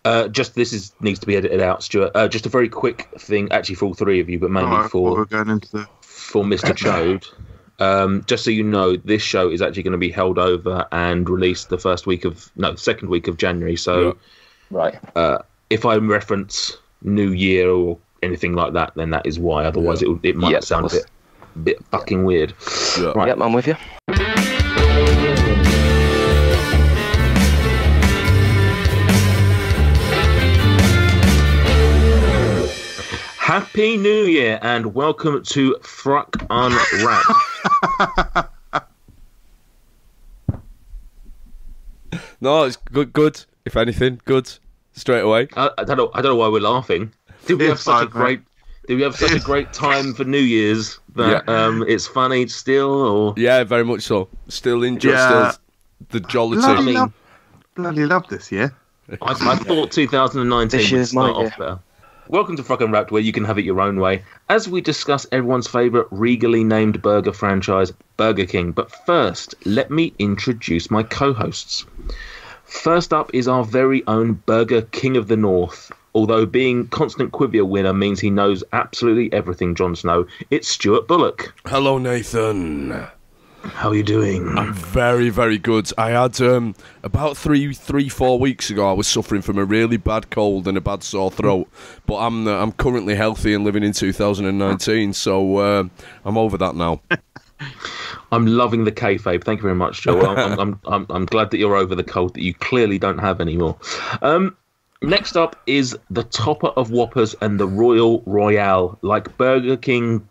Needs to be edited out, Stuart. Just a very quick thing, actually, for all three of you, but mainly we're going into for Mister Chode. Just so you know, this show is actually going to be held over and released the second week of January. So, right. If I reference New Year or anything like that, then that is why. Otherwise, it might sound a bit fucking weird. Yeah. Right. Yep, I'm with you. Happy New Year and welcome to FRUK Unwrapped. No, it's good. If anything, good. Straight away. I don't know why we're laughing. Did we have such a great time for New Year's that it's funny still? Or yeah, very much so. Still enjoy the jollity. Bloody love this year. I thought 2019 would start off better. Welcome to FRUK Unwrapped, where you can have it your own way, as we discuss everyone's favourite regally named burger franchise, Burger King. But first, let me introduce my co-hosts. First up is our very own Burger King of the North. Although being constant Quivier winner means he knows absolutely everything, Jon Snow, it's Stuart Bullock. Hello, Nathan. How are you doing? I'm very, very good. I had, about 4 weeks ago, I was suffering from a really bad cold and a bad sore throat. But I'm currently healthy and living in 2019, so I'm over that now. I'm loving the kayfabe. Thank you very much, Joe. I'm glad that you're over the cold that you clearly don't have anymore. Next up is the topper of Whoppers and the Royal Royale. Like Burger King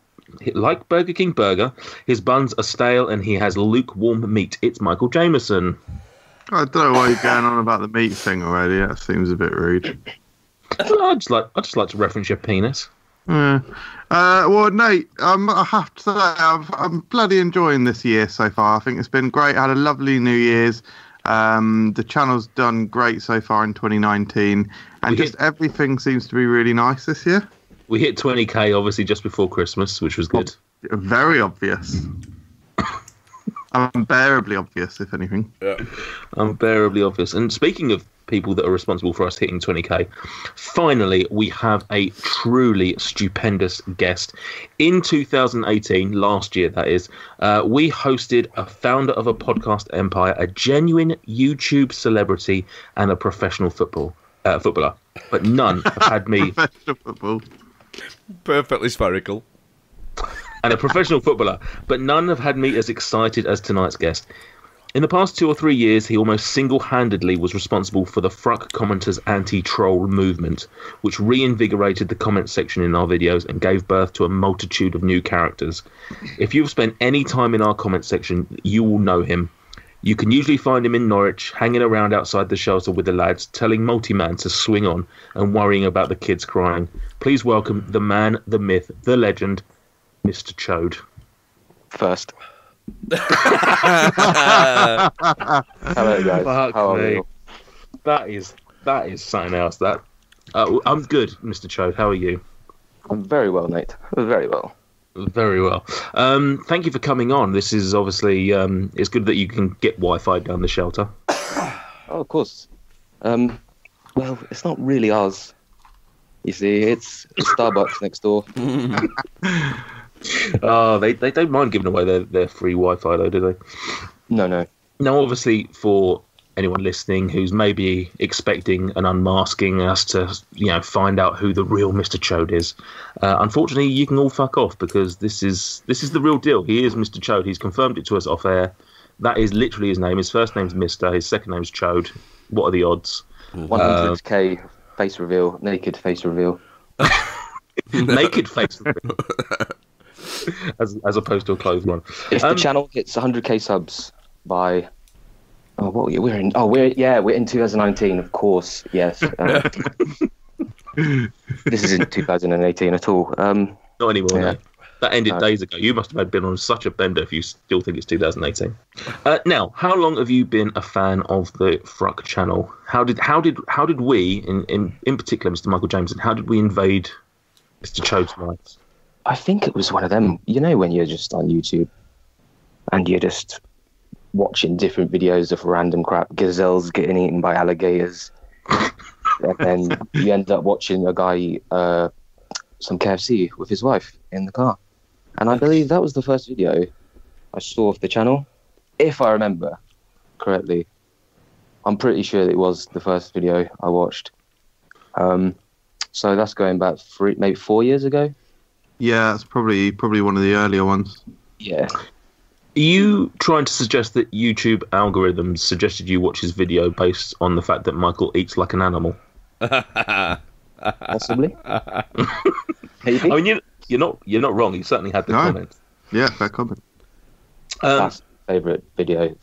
Burger, his buns are stale and he has lukewarm meat. It's Michael Jamieson. I don't know why you're going on about the meat thing already. That seems a bit rude. I just like to reference your penis. Well, Nate, I have to say I'm bloody enjoying this year so far. I think it's been great. I had a lovely New Year's. The channel's done great so far in 2019, and everything seems to be really nice this year. We hit 20k obviously just before Christmas, which was good. Very obvious. Unbearably obvious, if anything. Yeah. Unbearably obvious. And speaking of people that are responsible for us hitting 20k, finally we have a truly stupendous guest. In 2018, last year that is, we hosted a founder of a podcast empire, a genuine YouTube celebrity, and a professional footballer. But none have had me... Professional football. Perfectly spherical. And a professional footballer, but none have had me as excited as tonight's guest. In the past 2 or 3 years, he almost single-handedly was responsible for the FRUK commenters anti-troll movement, which reinvigorated the comment section in our videos and gave birth to a multitude of new characters. If you've spent any time in our comment section, you will know him. You can usually find him in Norwich, hanging around outside the shelter with the lads, telling Multi-Man to swing on and worrying about the kids crying. Please welcome the man, the myth, the legend, Mister Chode. First. Hello, guys. Fuck How are me. you? That is something else. I'm good, Mister Chode. How are you? I'm very well, Nate. Very well. Very well. Thank you for coming on. This is obviously it's good that you can get Wi-Fi down the shelter. Oh, of course. Well, it's not really ours. You see, it's Starbucks next door. Oh, they don't mind giving away their free Wi-Fi though, do they? No. Now, obviously, for anyone listening who's maybe expecting an unmasking, us to find out who the real Mister Chode is, unfortunately, you can all fuck off because this is the real deal. He is Mister Chode. He's confirmed it to us off air. That is literally his name. His first name's Mister. His second name's Chode. What are the odds? 100k face reveal, naked face reveal. Naked face reveal. as opposed to a closed one. If the channel hits 100k subs by we're in 2019, of course. Yes. This isn't 2018 at all. Not anymore. Yeah. No. That ended days ago. You must have been on such a bender if you still think it's 2018. Now, how long have you been a fan of the FRUK channel? How did we, in particular, Mr. Michael Jameson, how did we invade Mr. Chode's lives? I think it was one of them. You know, when you're just on YouTube and you're just watching different videos of random crap, gazelles getting eaten by alligators, and then you end up watching a guy eat some KFC with his wife in the car. And I believe that was the first video I saw of the channel, if I remember correctly. I'm pretty sure it was the first video I watched. So that's going back maybe 4 years ago. Yeah, that's probably one of the earlier ones. Yeah. Are you trying to suggest that YouTube algorithms suggested you watch his video based on the fact that Michael eats like an animal? Possibly. I mean, you're not wrong. You certainly had the comment. Yeah, fair comment. That's my favourite video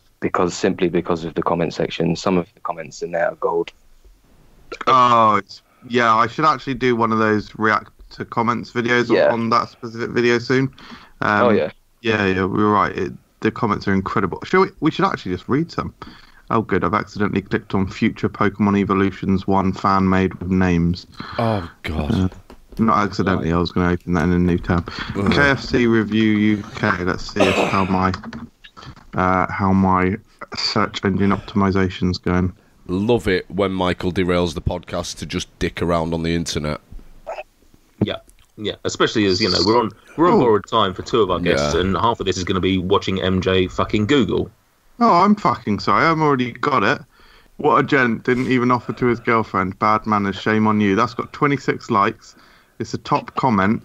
simply because of the comment section. Some of the comments in there are gold. Oh, I should actually do one of those react to comments videos on that specific video soon. Yeah, we're right. The comments are incredible. We should actually just read some. Oh, good. I've accidentally clicked on Future Pokemon Evolutions 1 fan made with names. Oh, God. Not accidentally. I was going to open that in a new tab. KFC Review UK. Let's see how my search engine optimization's going. Love it when Michael derails the podcast to just dick around on the internet. Yeah, especially as, we're on borrowed time for two of our guests, and half of this is going to be watching MJ fucking Google. Oh, I'm fucking sorry. I've already got it. What a gent, didn't even offer to his girlfriend. Bad manners, shame on you. That's got 26 likes. It's a top comment,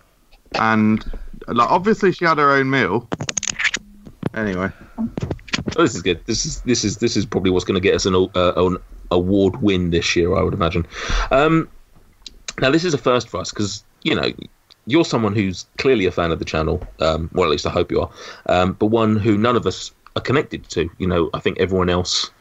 and obviously she had her own meal. Anyway. Oh, this is good. This is probably what's going to get us an award win this year, I would imagine. Now, this is a first for us because, you're someone who's clearly a fan of the channel, well, at least I hope you are, but one who none of us are connected to. I think everyone else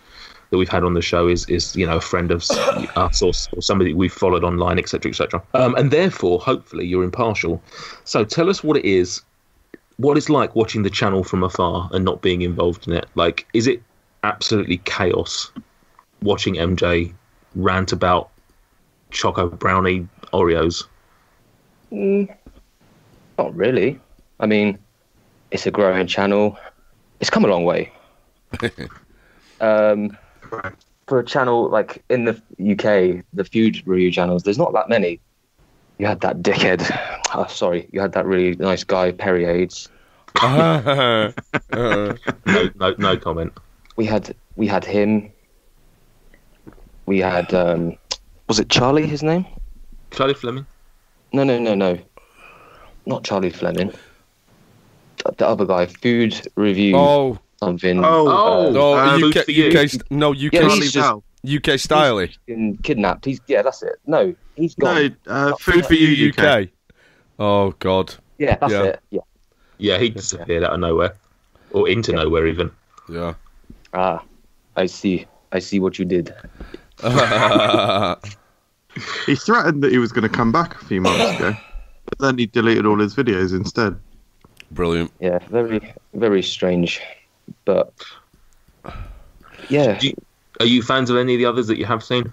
that we've had on the show is a friend of us or somebody we've followed online, etc., etc. And therefore, hopefully, you're impartial. So tell us what it is, what it's like watching the channel from afar and not being involved in it. Like, is it absolutely chaos watching MJ rant about choco brownie Oreos? Not really. I mean, it's a growing channel. It's come a long way. For a channel like in the UK, the food review channels, there's not that many. You had that dickhead. Oh, sorry, you had that really nice guy, Perry Aids. No comment. We had him. We had was it Charlie? His name? Charlie Fleming? No. Not Charlie Fleming. The other guy, food review. Oh. Something. UK style. He's been kidnapped. That's it. No, he's gone. No, Food for You UK. Oh God. Yeah, that's it. Yeah. Yeah, he disappeared out of nowhere, or into nowhere even. Yeah. Ah, I see what you did. He threatened that he was going to come back a few months ago, but then he deleted all his videos instead. Brilliant. Yeah, very, very strange. But yeah, are you fans of any of the others that you have seen?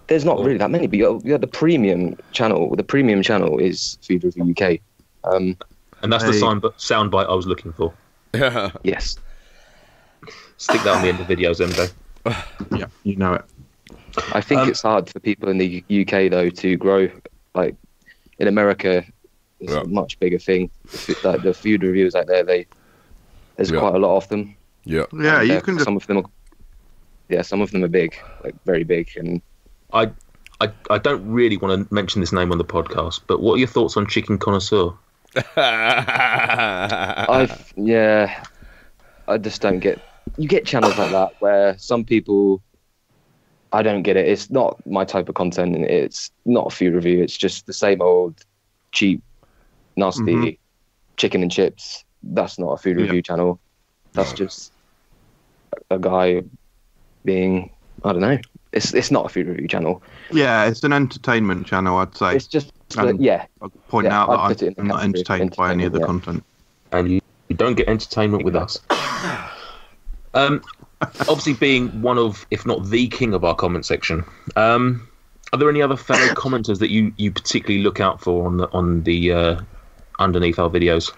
There's not really that many, but you got the premium channel. The premium channel is Food Review UK, and that's the soundbite I was looking for. Yes. Stick that on the end of videos, MJ. Yeah, you know it. I think it's hard for people in the UK though to grow. Like in America, it's a much bigger thing. Like the food reviewers out there, there's quite a lot of them. Yeah, and, you can. Some of them are big, like very big. And I don't really want to mention this name on the podcast, but what are your thoughts on Chicken Connoisseur? I just don't get. You get channels like that where some people, I don't get it. It's not my type of content, and it's not a food review. It's just the same old cheap, nasty chicken and chips. That's not a food review channel. That's just a guy being, I don't know. It's not a food review channel. Yeah, it's an entertainment channel, I'd say. It's just, I'll point out that I'm not entertained by any of the content. And you don't get entertainment with us. Obviously, being one of, if not the king of our comment section, are there any other fellow commenters that you particularly look out for on the underneath our videos?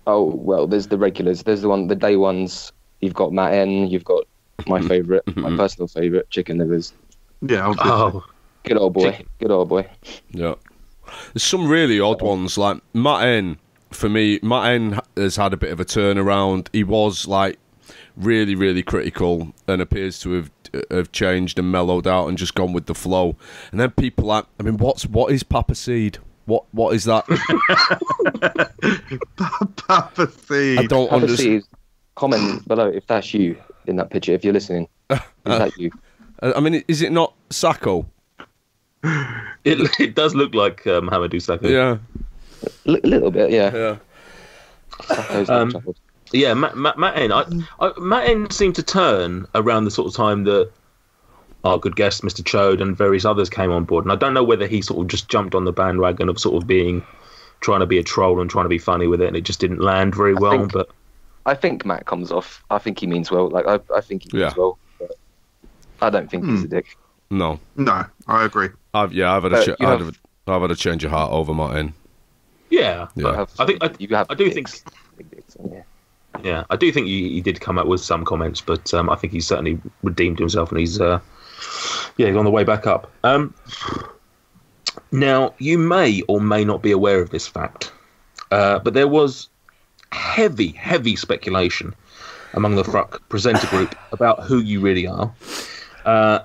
Oh well, there's the regulars. There's the day ones. You've got Matt N. You've got my favourite, my personal favourite, Chicken Livers. Yeah, obviously. Oh, Good old boy. Chicken. Good old boy. Yeah. There's some really odd ones, like Matt N. For me, Matt N has had a bit of a turnaround. He was like really, really critical and appears to have changed and mellowed out and just gone with the flow. And then people like, I mean, what is Papa Seed? What is that? Papa Seed. I don't understand. Seed, comment below if that's you in that picture. If you're listening, is that you? I mean, is it not Sacco? it does look like Hamadou Sakho. Yeah. A little bit, yeah. Yeah. Yeah, Matt N. Matt N seemed to turn around the sort of time that our good guest, Mister Chode, and various others came on board. And I don't know whether he sort of just jumped on the bandwagon of sort of trying to be a troll and trying to be funny with it, and it just didn't land very well. But I think Matt comes off. I think he means well. Like I think he means well. But I don't think he's a dick. No, I agree. I've had a change of heart over Martin. Yeah. I do think. Yeah, I do think he did come up with some comments, but I think he's certainly redeemed himself, and he's on the way back up. Now, you may or may not be aware of this fact, but there was heavy speculation among the FRUK presenter group about who you really are.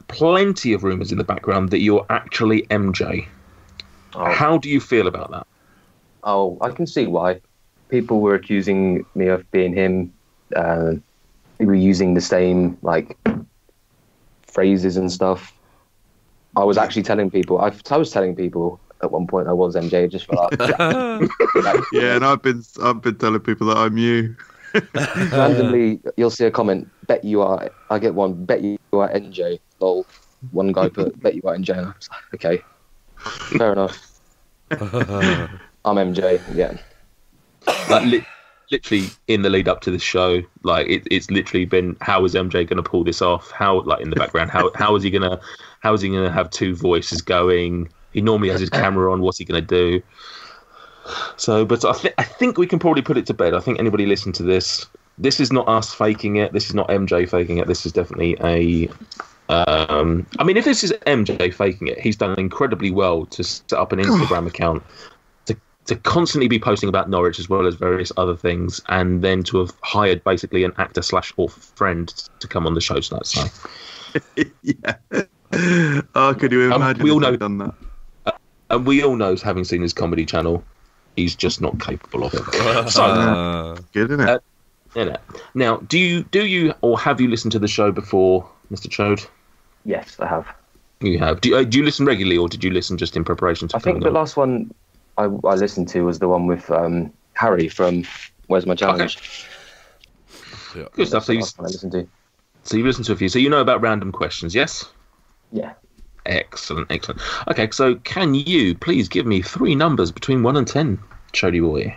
Plenty of rumours in the background that you're actually MJ. Oh. How do you feel about that? Oh, I can see why. People were accusing me of being him. We were using the same phrases and stuff. I was actually telling people. I was telling people at one point I was MJ just for that. Yeah, and I've been telling people that I'm you. Randomly, you'll see a comment. Bet you are. I get one. Bet you are NJ. Lol. One guy put. Bet you are NJ. And I was like, okay, fair enough. I'm MJ again. Literally in the lead up to this show, it's literally been, how is MJ going to pull this off? How, in the background, how is he gonna have two voices going? He normally has his camera on. What's he going to do? So, but I think we can probably put it to bed. I think anybody listen to this. This is not us faking it. This is not MJ faking it. This is definitely a. I mean, if this is MJ faking it, he's done incredibly well to set up an Instagram account. To constantly be posting about Norwich as well as various other things, and then to have hired basically an actor / or friend to come on the show tonight. So, yeah. Oh, could you imagine? We all know done that. And we all know, having seen his comedy channel, he's just not capable of it. So, good, isn't it? Yeah. Now, do you or have you listened to the show before, Mister Chode? Yes, I have. You have. Do you listen regularly, or did you listen just in preparation? I think the last one I listened to was the one with Harry from Where's My Challenge. Okay. Yeah. Good stuff. So you listened to a few. So you know about random questions, yes? Yeah. Excellent. Okay, so can you please give me 3 numbers between 1 and 10, Chody boy?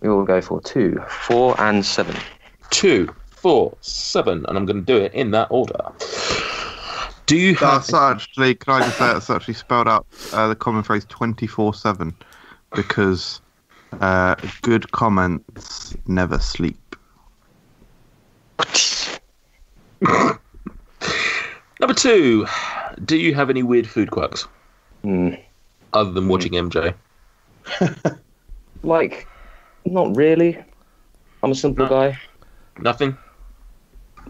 We will go for 2, 4, and 7. 2, 4, 7, and I'm going to do it in that order. Do you have... That's actually, can I just say, it's actually spelled out the common phrase 24/7, because good comments never sleep. Number 2, do you have any weird food quirks? Other than watching MJ? Not really. I'm a simple guy. Nothing?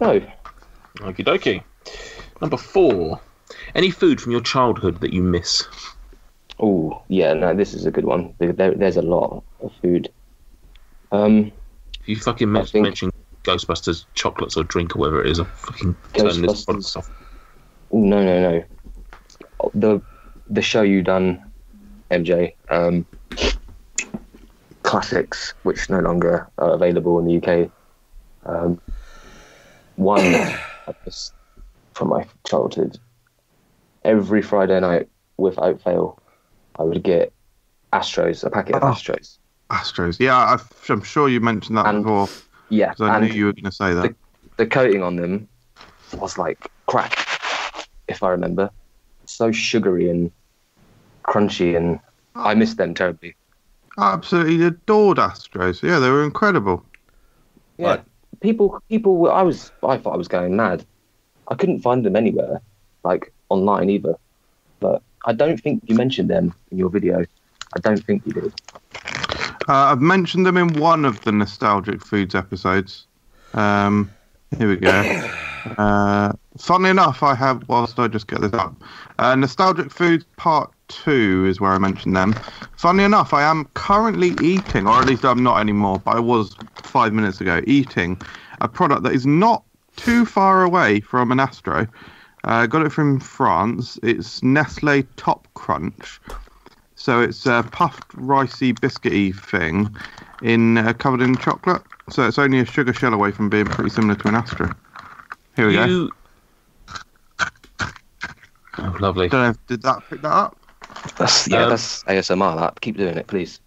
No. Okie dokie. Number 4, any food from your childhood that you miss? Oh, yeah, no, this is a good one. There's a lot of food. If you fucking mention Ghostbusters chocolates or drink or whatever it is, I'll fucking turn this podcast off. No. The show you done, MJ, classics, which no longer are available in the UK. One from my childhood. Every Friday night, without fail, I would get Astros, a packet of Astros. Astros, yeah, I'm sure you mentioned that before. Yeah, because I knew you were going to say that. The coating on them was like crack, if I remember. So sugary and crunchy, and I missed them terribly. I absolutely adored Astros. Yeah, they were incredible. Yeah, right. People. I thought I was going mad. I couldn't find them anywhere. online either. But I don't think you mentioned them in your video. I don't think you did. I've mentioned them in one of the Nostalgic Foods episodes. Here we go. Funnily enough, I have, whilst I just get this up, Nostalgic Foods Part 2 is where I mentioned them. Funnily enough, I am currently eating, or at least I'm not anymore, but I was 5 minutes ago, eating a product that is not too far away from an Astro. I got it from France. It's Nestle Top Crunch. So it's a puffed ricey biscuity thing covered in chocolate. So it's only a sugar shell away from being pretty similar to an Astro. Here we go. Oh, lovely. Don't know did that pick that up? That's ASMR. That keep doing it, please.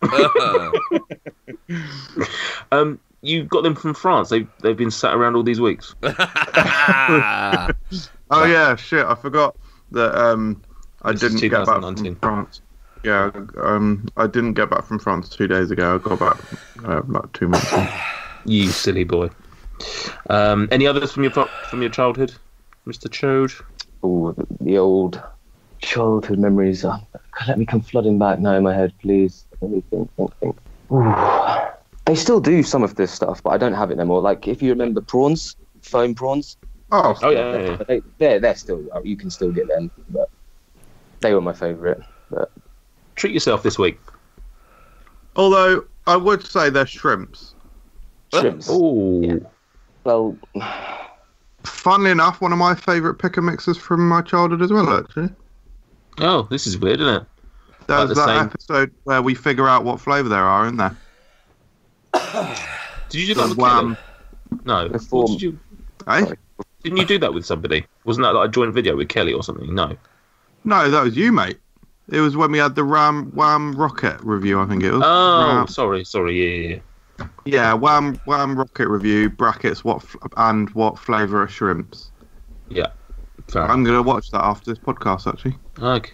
You got them from France. They've been sat around all these weeks. Oh yeah, shit! I forgot that I This didn't is get back 2019. from France. Yeah, I didn't get back from France 2 days ago. I got back about 2 months ago. You silly boy. Any others from your childhood, Mister Chode? Oh, the old childhood memories. Let me come flooding back now in my head, please. Let me think. Ooh. They still do some of this stuff, but I don't have it anymore. Like, if you remember prawns, foam prawns. Oh yeah. They're still, you can still get them, but they were my favourite. But Treat yourself this week. Although I would say they're shrimps. shrimps. Oh, Yeah. Well, Funnily enough, one of my favourite pick and mixes from my childhood as well. Actually, oh, this is weird, isn't it? there's the that same- episode where we figure out what flavour there are in there. Did you do that The with Wham. Kelly? No. Before- What did you? Eh? Didn't you do that with somebody? Wasn't that like a joint video with Kelly or something? No. No, that was you, mate. It was when we had the Wham Rocket review. I think it was. Oh, sorry. Yeah. Yeah, Wham Rocket review brackets what flavour are shrimps. Yeah. Fair enough. I'm gonna watch that after this podcast. Actually. Okay.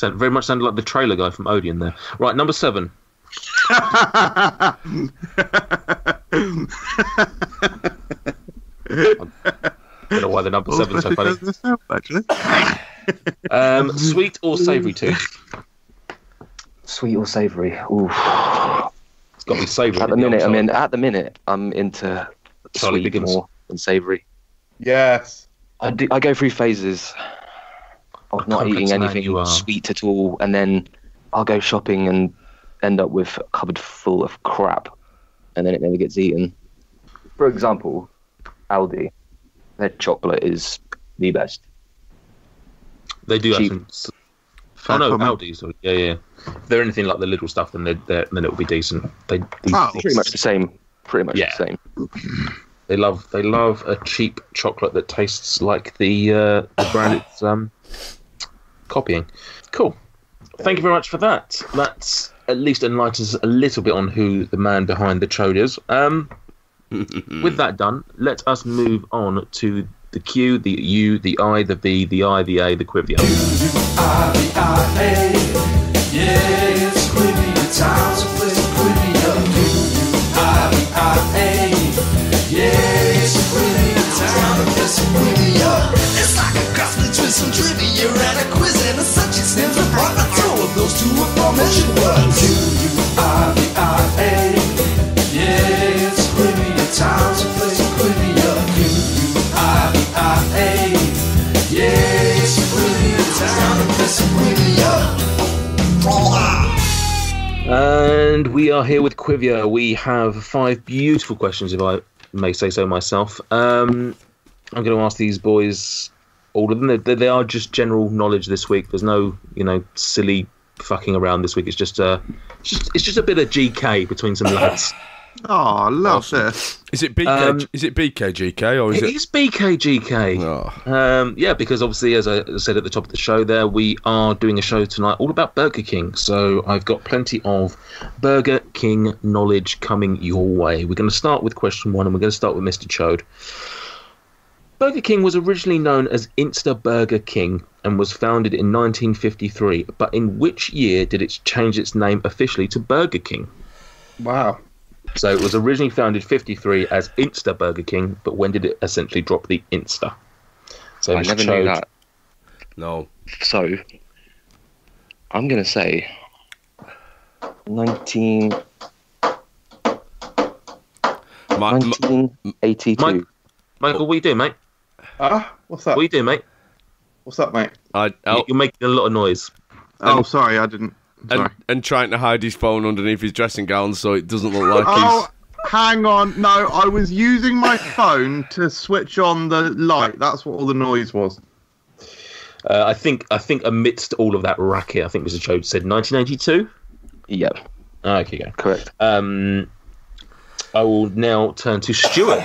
Very much sounded like the trailer guy from Odeon there. Right, number 7. I don't know why the number 7's so funny. Actually. Sweet or savoury tooth? sweet or savoury? Ooh. It's got to be savoury. At the minute, I'm into Charlie sweet Biggins. more than savoury. Yes. I go through phases of not complex eating man anything you are. sweet at all, and then I'll go shopping and end up with a cupboard full of crap, and then it never gets eaten. For example, Aldi, their chocolate is the best. They do have Cheap. some. Oh no, Aldi. Sorry. Yeah. If they're anything like the little stuff, then then it'll be decent. Pretty much the same. Yeah. The same. They love a cheap chocolate that tastes like the brand it's copying. Cool. Thank you very much for that. That's at least enlightens us a little bit on who the man behind the Chode is. With that done, let us move on to the Q, the U, the I, the B, the I, the A, the Quivia. Q-U-I-V-I-A. Yeah, it's Quivia time, so play Quivia. Q-U-I-V-I-A. Yeah, it's Quivia time, so play Quivia. It's like a gospel twist, some trivia and a quiz and a such extends apart. The two of those two aforementioned words. Q-U-I-V-I-A. Yeah, it's Quivia time, so play Quivia. Q-U-I-V-I-A. Yeah, it's Quivia time, so play Quivia. And we are here with Quivia. We have 5 beautiful questions, if I may say so myself. I'm going to ask these boys all of them. They are just general knowledge this week. There's no, silly fucking around this week. It's just a bit of GK between some lads. Oh, I love this. Is it BK? Is it BKGK or is It it? is BKGK. Oh. Yeah, because obviously, as I said at the top of the show there, we are doing a show tonight all about Burger King. So I've got plenty of Burger King knowledge coming your way. We're going to start with question 1, and we're going to start with Mister Chode. Burger King was originally known as Insta Burger King and was founded in 1953. But in which year did it change its name officially to Burger King? Wow. So it was originally founded 53 as Insta Burger King, but when did it essentially drop the Insta? So I Mr. never knew Chode. that. No. So, I'm going to say 1982. Michael, what you doing, mate? What's that? What you doing, mate? What's that, mate? You're making a lot of noise. Oh, sorry, I didn't. Sorry. And trying to hide his phone underneath his dressing gown so it doesn't look like Oh, hang on. No, I was using my phone to switch on the light. That's what all the noise was. I think amidst all of that racket, I think Mr. Chode said 1982. Yep, Okay, go. correct. I will now turn to Stuart.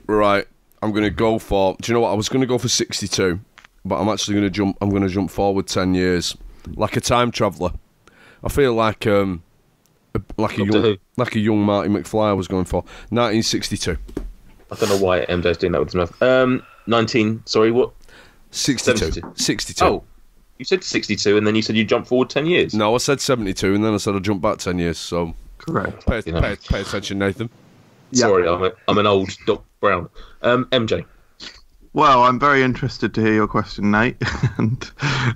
Right, I'm going to go for... Do you know what? I was going to go for 62, but I'm actually going to jump... I'm going to jump forward 10 years. Like a time traveller. I feel like a young Marty McFly I was going for. 1962. I don't know why MJ's doing that with his mouth. 19... Sorry, what? 62. 62. Oh, you said 62, and then you said you jumped forward 10 years. No, I said 72, and then I said I jumped back 10 years, so... Correct. Pay attention, Nathan. Sorry, I'm an old Doc Brown. MJ. Well, I'm very interested to hear your question, Nate. And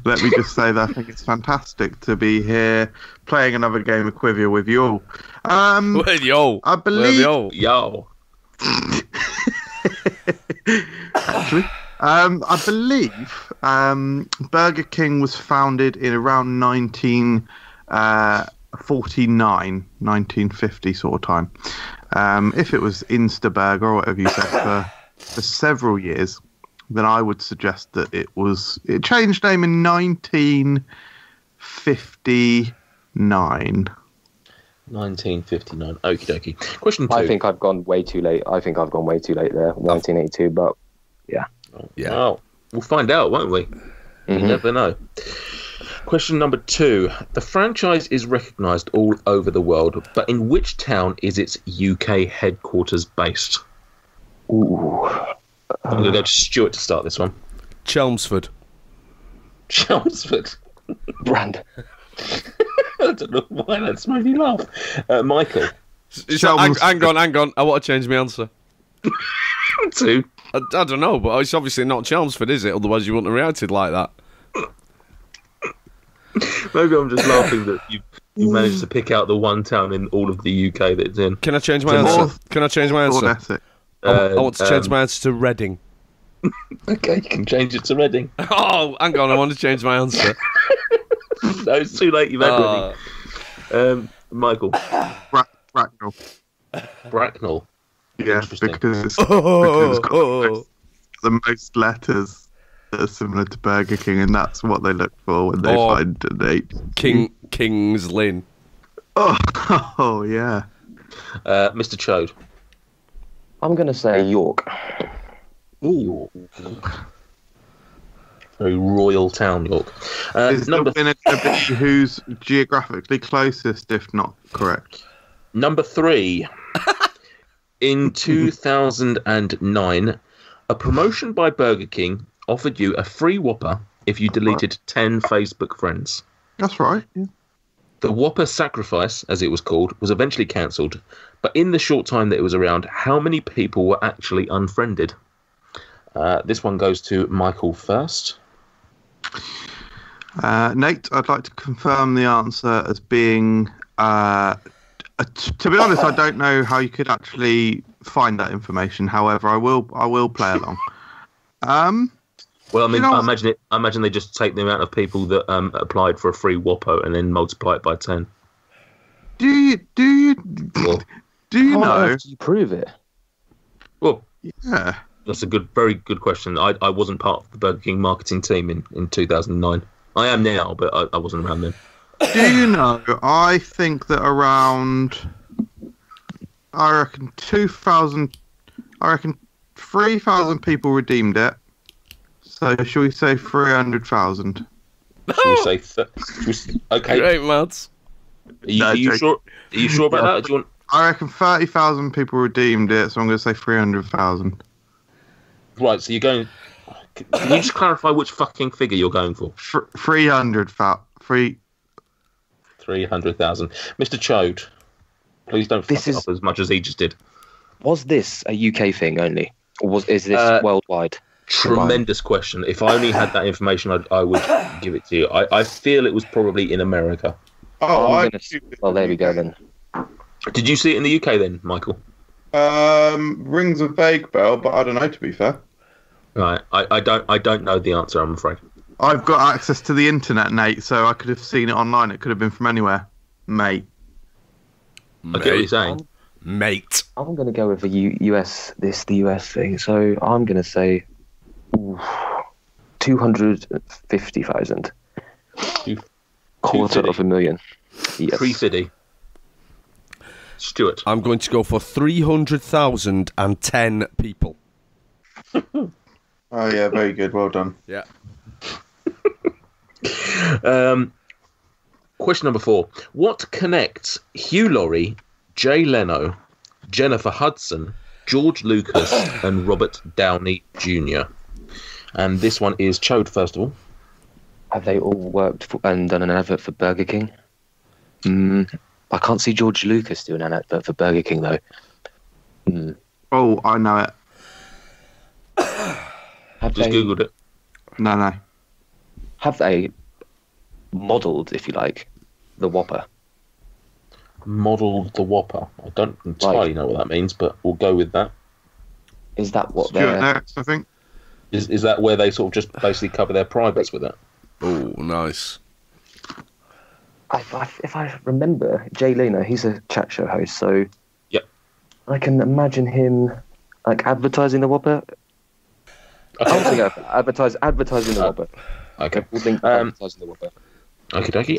let me just say that I think it's fantastic to be here playing another game of Quivia with you all. Yo. I believe... Yo. Actually... I believe Burger King was founded in around 1949, 1950 sort of time. If it was Instaburger or whatever you said for several years, then I would suggest that it changed name in 1959. 1959. Okie dokie. Question 2. I think I've gone way too late. there, 1982, but yeah. Yeah. Well, we'll find out, won't we? You never know. Question number 2. The franchise is recognised all over the world, but in which town is its UK headquarters based? Ooh. I'm going to go to Stuart to start this one. Chelmsford. Chelmsford. Brand. I don't know why that's made me laugh. Michael. Hang on. I want to change my answer. 2. I don't know, but it's obviously not Chelmsford, is it? Otherwise you wouldn't have reacted like that. Maybe I'm just laughing that you managed to pick out the one town in all of the UK that it's in. Can I change my answer? I want to change my answer to Reading. Okay, you can change it to Reading. Oh, hang on, I want to change my answer. No, it's too late. You've had Reading. Michael. Bracknell. Bracknell. Yeah, because it's got the most letters that are similar to Burger King, and that's what they look for when they find an H. King's Lynn. Oh yeah. Mister Chode. I'm going to say York. Ooh. Very royal town, York. Is the winner going to be who's geographically closest, if not correct? Number 3. In 2009, a promotion by Burger King offered you a free Whopper if you deleted 10 Facebook friends. That's right. Yeah. The Whopper Sacrifice, as it was called, was eventually cancelled, but in the short time that it was around, how many people were actually unfriended? This one goes to Michael first. Nate, I'd like to confirm the answer as being... to be honest, I don't know how you could actually find that information. However, I will play along. Well, I mean, I imagine they just take the amount of people that applied for a free Whopper and then multiply it by 10. Do you Well, know? Do you prove it? Well, Yeah. that's a very good question. I wasn't part of the Burger King marketing team in 2009. I am now, but I wasn't around then. Do you know? I think that around, I reckon 3,000 people redeemed it. So shall we say 300,000? Should we say? Okay. Great, maths. Are you sure? Are you sure about that? Or do you want? I reckon 30,000 people redeemed it, so I'm going to say 300,000. Right. So you're going. Can you just clarify which fucking figure you're going for? 300,000. Mr. Chode, please don't fuck it up as much as he just did. Was this a UK thing only? Or is this worldwide? Tremendous question. If I only had that information, I would give it to you. I feel it was probably in America. Oh, well, there we go then. Did you see it in the UK then, Michael? Rings a vague bell, but I don't know, to be fair. Right. I don't know the answer, I'm afraid. I've got access to the internet, Nate, so I could have seen it online. It could have been from anywhere, mate. I get what you're saying. Mate. I'm going to go with the US thing. So I'm going to say 250,000. $250,000. Yes. Pre-Fiddy. Stuart. I'm going to go for 300,010 people. Oh, yeah, very good. Well done. Yeah. Question number 4. What connects Hugh Laurie, Jay Leno, Jennifer Hudson, George Lucas, and Robert Downey Jr.? And this one is Chode, first of all. Have they all worked and done an advert for Burger King? I can't see George Lucas doing an advert for Burger King, though. Oh, I know it. Just Googled it. No. Have they modelled, if you like, the Whopper? Modelled the Whopper. I don't entirely know what that means, but we'll go with that. Is that what Stuart they're... next, I think. Is that where they sort of just basically cover their privates with it? Oh, nice. If I remember, Jay Leno, he's a chat show host, so yep. I can imagine him like advertising the Whopper. Okay. I want to go for advertising the Whopper. Okay. We'll think advertising the Whopper. Okay.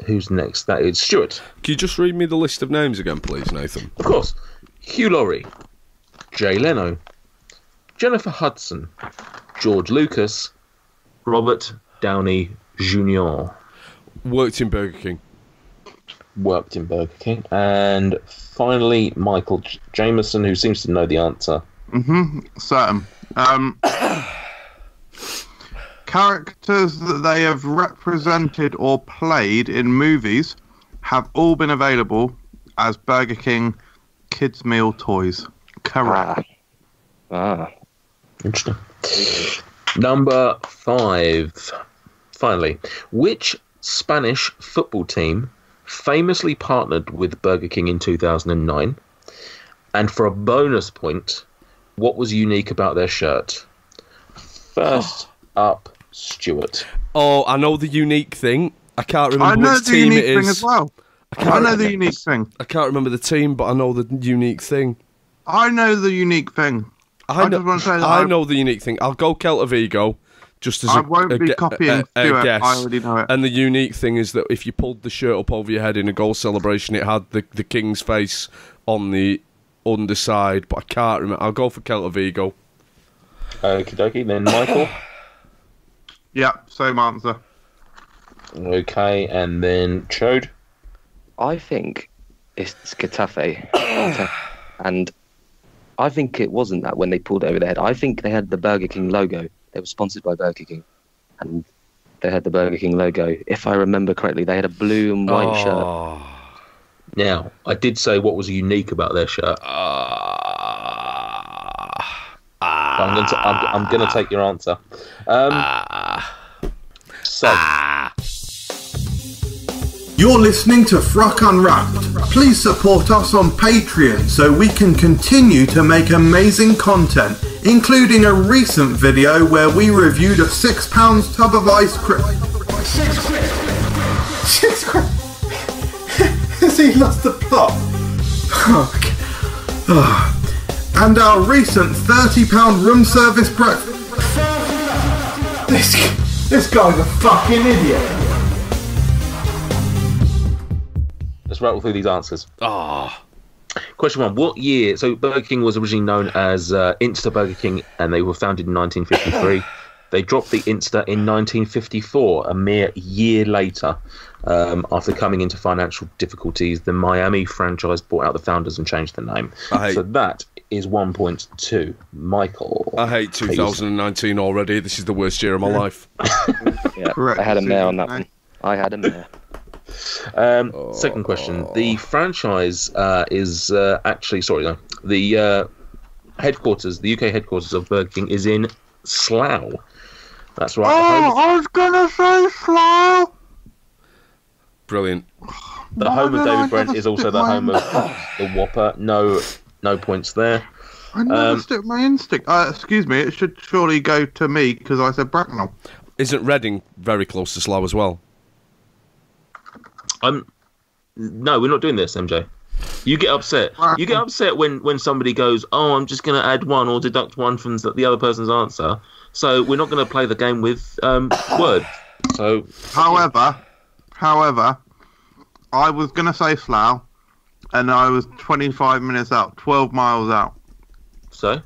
Who's next? That is Stuart. Can you just read me the list of names again, please, Nathan? Of course. Hugh Laurie, Jay Leno, Jennifer Hudson, George Lucas, Robert Downey Jr. Worked in Burger King. Worked in Burger King. And finally, Michael Jameson, who seems to know the answer. Certain. Characters that they have represented or played in movies have all been available as Burger King kids' meal toys. Correct. Interesting. Number 5. Finally, which Spanish football team famously partnered with Burger King in 2009? And for a bonus point, what was unique about their shirt? First up, Stuart. Oh, I know the unique thing. I can't remember which team it is. Thing as well. I know the unique thing. I can't remember the team, but I know the unique thing. I know the unique thing. I know the unique thing. I'll go Celta Vigo, just as I won't be copying Stuart. guess. I already know it. And the unique thing is that if you pulled the shirt up over your head in a goal celebration, it had the King's face on the underside, but I can't remember. I'll go for Celta Vigo. Okie dokie, then Michael. Yeah, same answer. Okay, and then Chode. I think it's Getafe. And I think it wasn't that when they pulled it over their head. I think they had the Burger King logo. They were sponsored by Burger King. And they had the Burger King logo. If I remember correctly, they had a blue and white shirt. Now, I did say what was unique about their shirt. I'm going to take your answer. You're listening to FRUK Unwrapped. Please support us on Patreon so we can continue to make amazing content, including a recent video where we reviewed a £6 tub of ice cream. £6 Has he lost the plot? And our recent £30 room service breakfast. This guy's a fucking idiot. Let's rattle through these answers. Question 1. What year? So Burger King was originally known as Insta Burger King, and they were founded in 1953. They dropped the Insta in 1954, a mere year later. After coming into financial difficulties, the Miami franchise bought out the founders and changed the name. So that is 1.2. Michael. I hate 2019 already. This is the worst year of my life. Yeah, I had him there on that one. I had him there. Second question. The franchise is actually... Sorry, no. The headquarters, the UK headquarters of Burger King, is in Slough. That's right. I was gonna say Slough. Brilliant. The home of David Brent is also the home of the Whopper. No points there. I never stick my instinct. Excuse me, it should surely go to me because I said Bracknell. Isn't Reading very close to Slough as well? No, we're not doing this, MJ. You get upset. You get upset when somebody goes, "Oh, I'm just going to add one or deduct one from the other person's answer." So we're not going to play the game with words. So, however, I was going to say Slough, and I was 25 minutes out, 12 miles out. So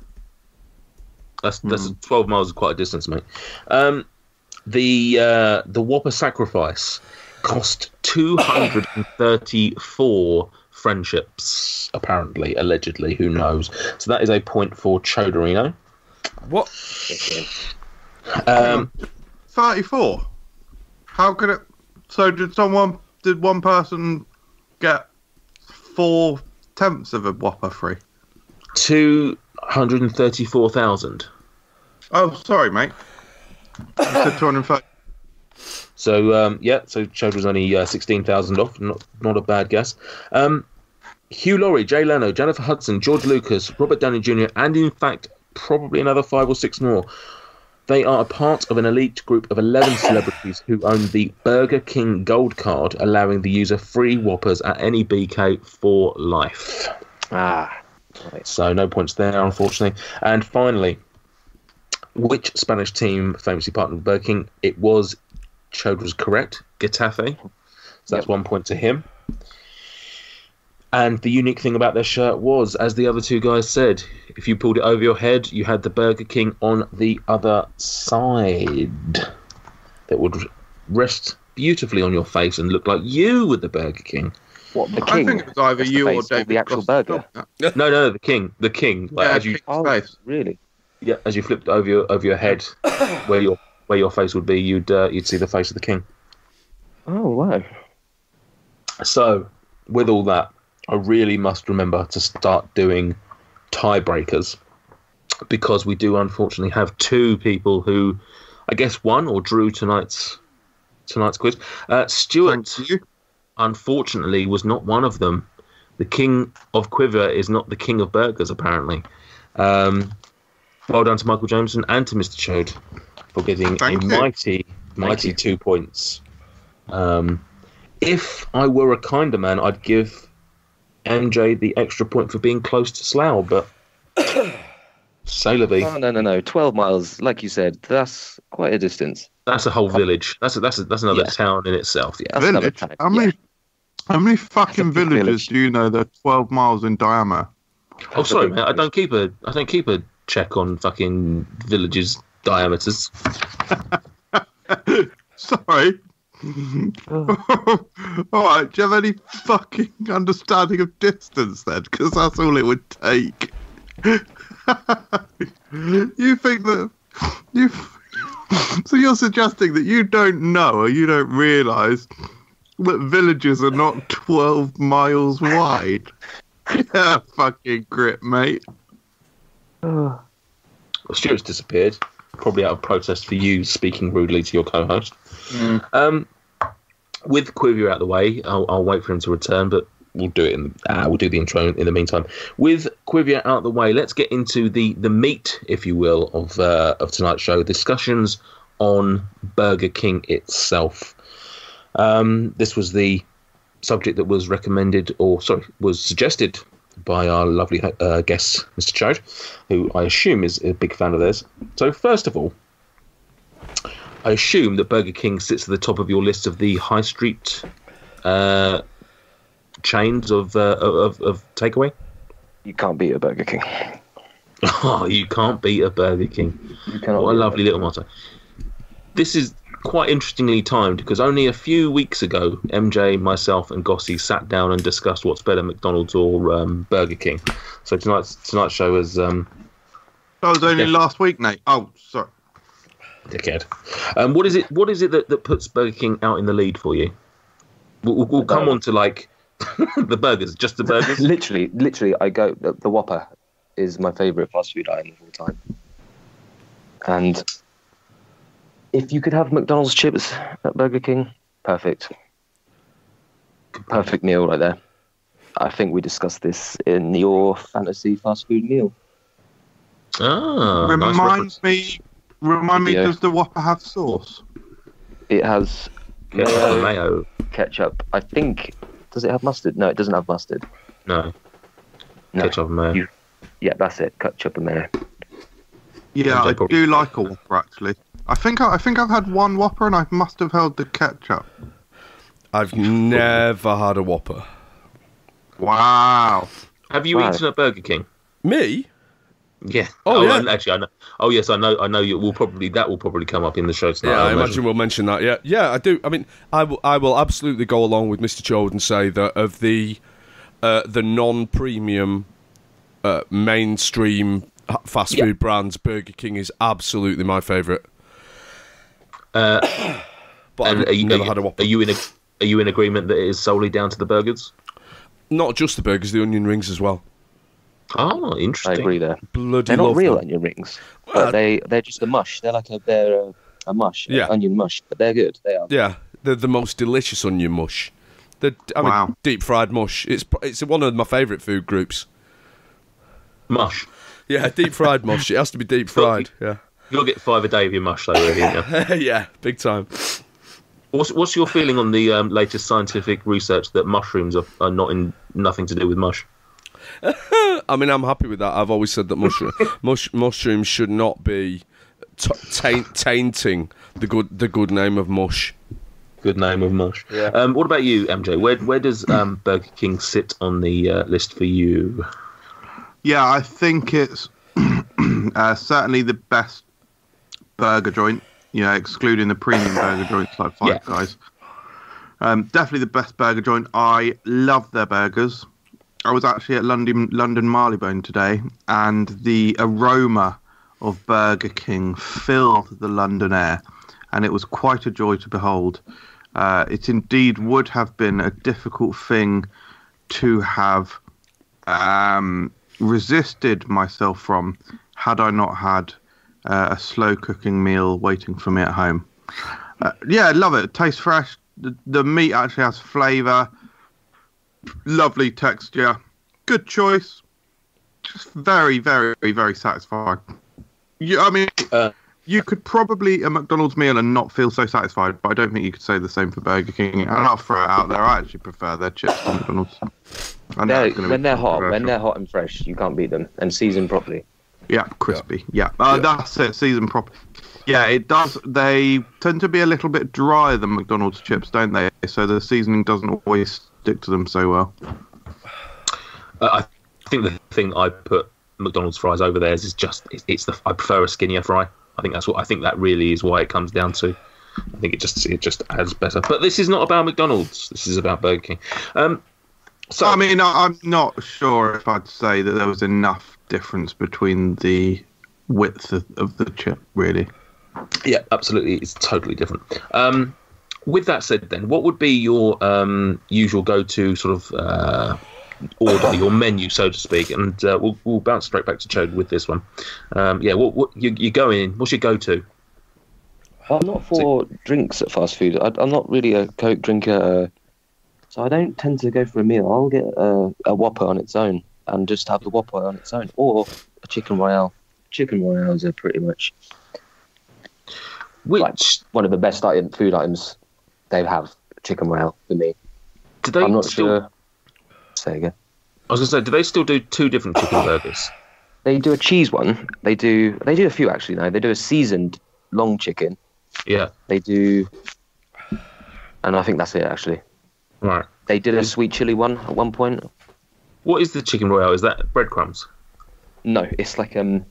that's 12 miles is quite a distance, mate. The Whopper sacrifice cost 234 friendships, apparently, allegedly, who knows. So that is a point for Chodorino. What? 34. How could it? So did one person get 4/10 of a Whopper free? 234,000. Oh, sorry, mate. You said 230. So so Chode was only 16,000 off. Not a bad guess. Hugh Laurie, Jay Leno, Jennifer Hudson, George Lucas, Robert Downey Jr., and in fact probably another 5 or 6 more. They are a part of an elite group of 11 celebrities who own the Burger King Gold Card, allowing the user free Whoppers at any BK for life. Right. So no points there, unfortunately. And finally, which Spanish team famously partnered with Burger King? It was, Chode was correct, Getafe. So that's 1 point to him. And the unique thing about their shirt was, as the other two guys said, if you pulled it over your head, you had the Burger King on the other side. That would rest beautifully on your face and look like you with the Burger King. What, the king? I think it was either you or David. The actual burger? No, the king. The king. Like, Yeah, as you, face. Really? yeah, as you flipped over your head, where your face would be, you'd see the face of the king. Oh, wow. So, with all that, I really must remember to start doing tiebreakers, because we do unfortunately have 2 people who, I guess, won or drew tonight's quiz. Stuart, unfortunately, was not one of them. The king of Quiver is not the king of burgers, apparently. Well done to Michael Jameson and to Mister Chode for getting mighty 2 points. If I were a kinder man, I'd give MJ the extra point for being close to Slough, but Sailor Oh, no. 12 miles, like you said, that's quite a distance. That's a whole village. That's another town in itself. Yeah. That's another Village? town. How many fucking big villages village. do you know that are 12 miles in diameter? Oh, sorry, man. I don't keep a check on fucking villages' diameters. Sorry. Alright, do you have any fucking understanding of distance then? Because that's all it would take. You think that... So you're suggesting that you don't know or you don't realise that villages are not 12 miles wide? Yeah, fucking grip, mate. Well, Stuart's disappeared, probably out of protest for you speaking rudely to your co-host. With Quiver out of the way, I'll wait for him to return, but we'll do it. We'll do the intro in the meantime. With Quiver out of the way, let's get into the meat, if you will, of tonight's show. Discussions on Burger King itself. This was the subject that was was suggested by our lovely guest, Mister Chode, who I assume is a big fan of theirs. So first of all, I assume that Burger King sits at the top of your list of the high street chains of takeaway. You can't beat a Burger King. Oh, you can't beat a Burger King. What a lovely little motto. This is quite interestingly timed, because only a few weeks ago, MJ, myself, and Gossie sat down and discussed what's better, McDonald's or Burger King. So tonight's show is. That was only last week, Nate. Oh, sorry. Dickhead. What is it that puts Burger King out in the lead for you? We'll come on to like the burgers, just the burgers. literally, I go the Whopper. is my favourite fast food item of all time. And if you could have McDonald's chips at Burger King, perfect. Perfect meal right there. I think we discussed this in your fantasy fast food meal. Ah, nice Remind me, Yeah. does the Whopper have sauce? It has mayo. ketchup. I think, does it have mustard? No, it doesn't have mustard. No. No. Ketchup and mayo. Yeah, that's it. Ketchup and mayo. Yeah, I probably- do like a Whopper actually. I think I've had one Whopper and I must have held the ketchup. I've never had a Whopper. Wow. Have you eaten at Burger King? Me? Yeah. Oh, yeah. and actually, I know. Oh, yes, I know. You will probably come up in the show tonight. Yeah, I imagine we'll mention that. Yeah, yeah, I do. I mean, I will absolutely go along with Mister Chode and say that of the non-premium mainstream fast food brands, Burger King is absolutely my favourite. But I've never had a Whopper. Are you in agreement that it is solely down to the burgers? Not just the burgers, the onion rings as well. Oh, I interesting. agree there. Bloody They're not love real them. onion rings, Well, but they're just a mush. They're like a mush, Yeah. onion mush, but they're good. They are. Yeah, they're the most delicious onion mush. I mean, Wow. deep fried mush. It's one of my favourite food groups. Mush. Yeah, deep fried mush. It has to be deep fried. Yeah, You'll get 5 a day of your mush, though, really. Yeah. yeah, big time. What's your feeling on the latest scientific research that mushrooms are nothing to do with mush? I mean, I'm happy with that. I've always said that mushrooms should not be tainting the good name of mush. Good name of mush. Yeah. What about you, MJ? Where does Burger King sit on the list for you? Yeah, I think it's certainly the best burger joint. You know, excluding the premium burger joints like Five Guys. Definitely the best burger joint. I love their burgers. I was actually at London Marylebone today, and the aroma of Burger King filled the London air, and it was quite a joy to behold. It indeed would have been a difficult thing to have resisted myself from had I not had a slow cooking meal waiting for me at home. Yeah, I love it. It tastes fresh. The meat actually has flavour. Lovely texture. Good choice. Just very, very, very satisfying. You could probably eat a McDonald's meal and not feel so satisfied, but I don't think you could say the same for Burger King. And I'll throw it out there. I actually prefer their chips to McDonald's. When they're hot and fresh, you can't beat them, and seasoned properly. Yeah, crispy. Yeah, that's it. Seasoned properly. Yeah, it does. They tend to be a little bit drier than McDonald's chips, don't they? So the seasoning doesn't always stick to them so well. I think the thing I put McDonald's fries over theirs is I prefer a skinnier fry. I think that really is why it comes down to. I think it just adds better. But this is not about McDonald's. This is about Burger King. So I mean, I'm not sure if I'd say that there was enough difference between the width of the chip, really. yeah, absolutely, it's totally different. With that said, then, what would be your usual go-to sort of order, your menu, so to speak? And we'll bounce straight back to Chode with this one. What you go in? What's your go-to? I'm not for drinks at fast food. I'm not really a Coke drinker, so I don't tend to go for a meal. I'll get a Whopper on its own and just have the Whopper on its own, or a Chicken Royale. Chicken Royales are pretty much one of the best food items they have. Chicken Royale for me. Do they I'm not still, sure. Say again. I was going to say, do they still do 2 different chicken burgers? They do a cheese one. They do a few actually now. They do a seasoned long chicken. Yeah. They do, and I think that's it actually. Right. They did a sweet chili one at one point. What is the Chicken Royale? Is that breadcrumbs? No, it's like a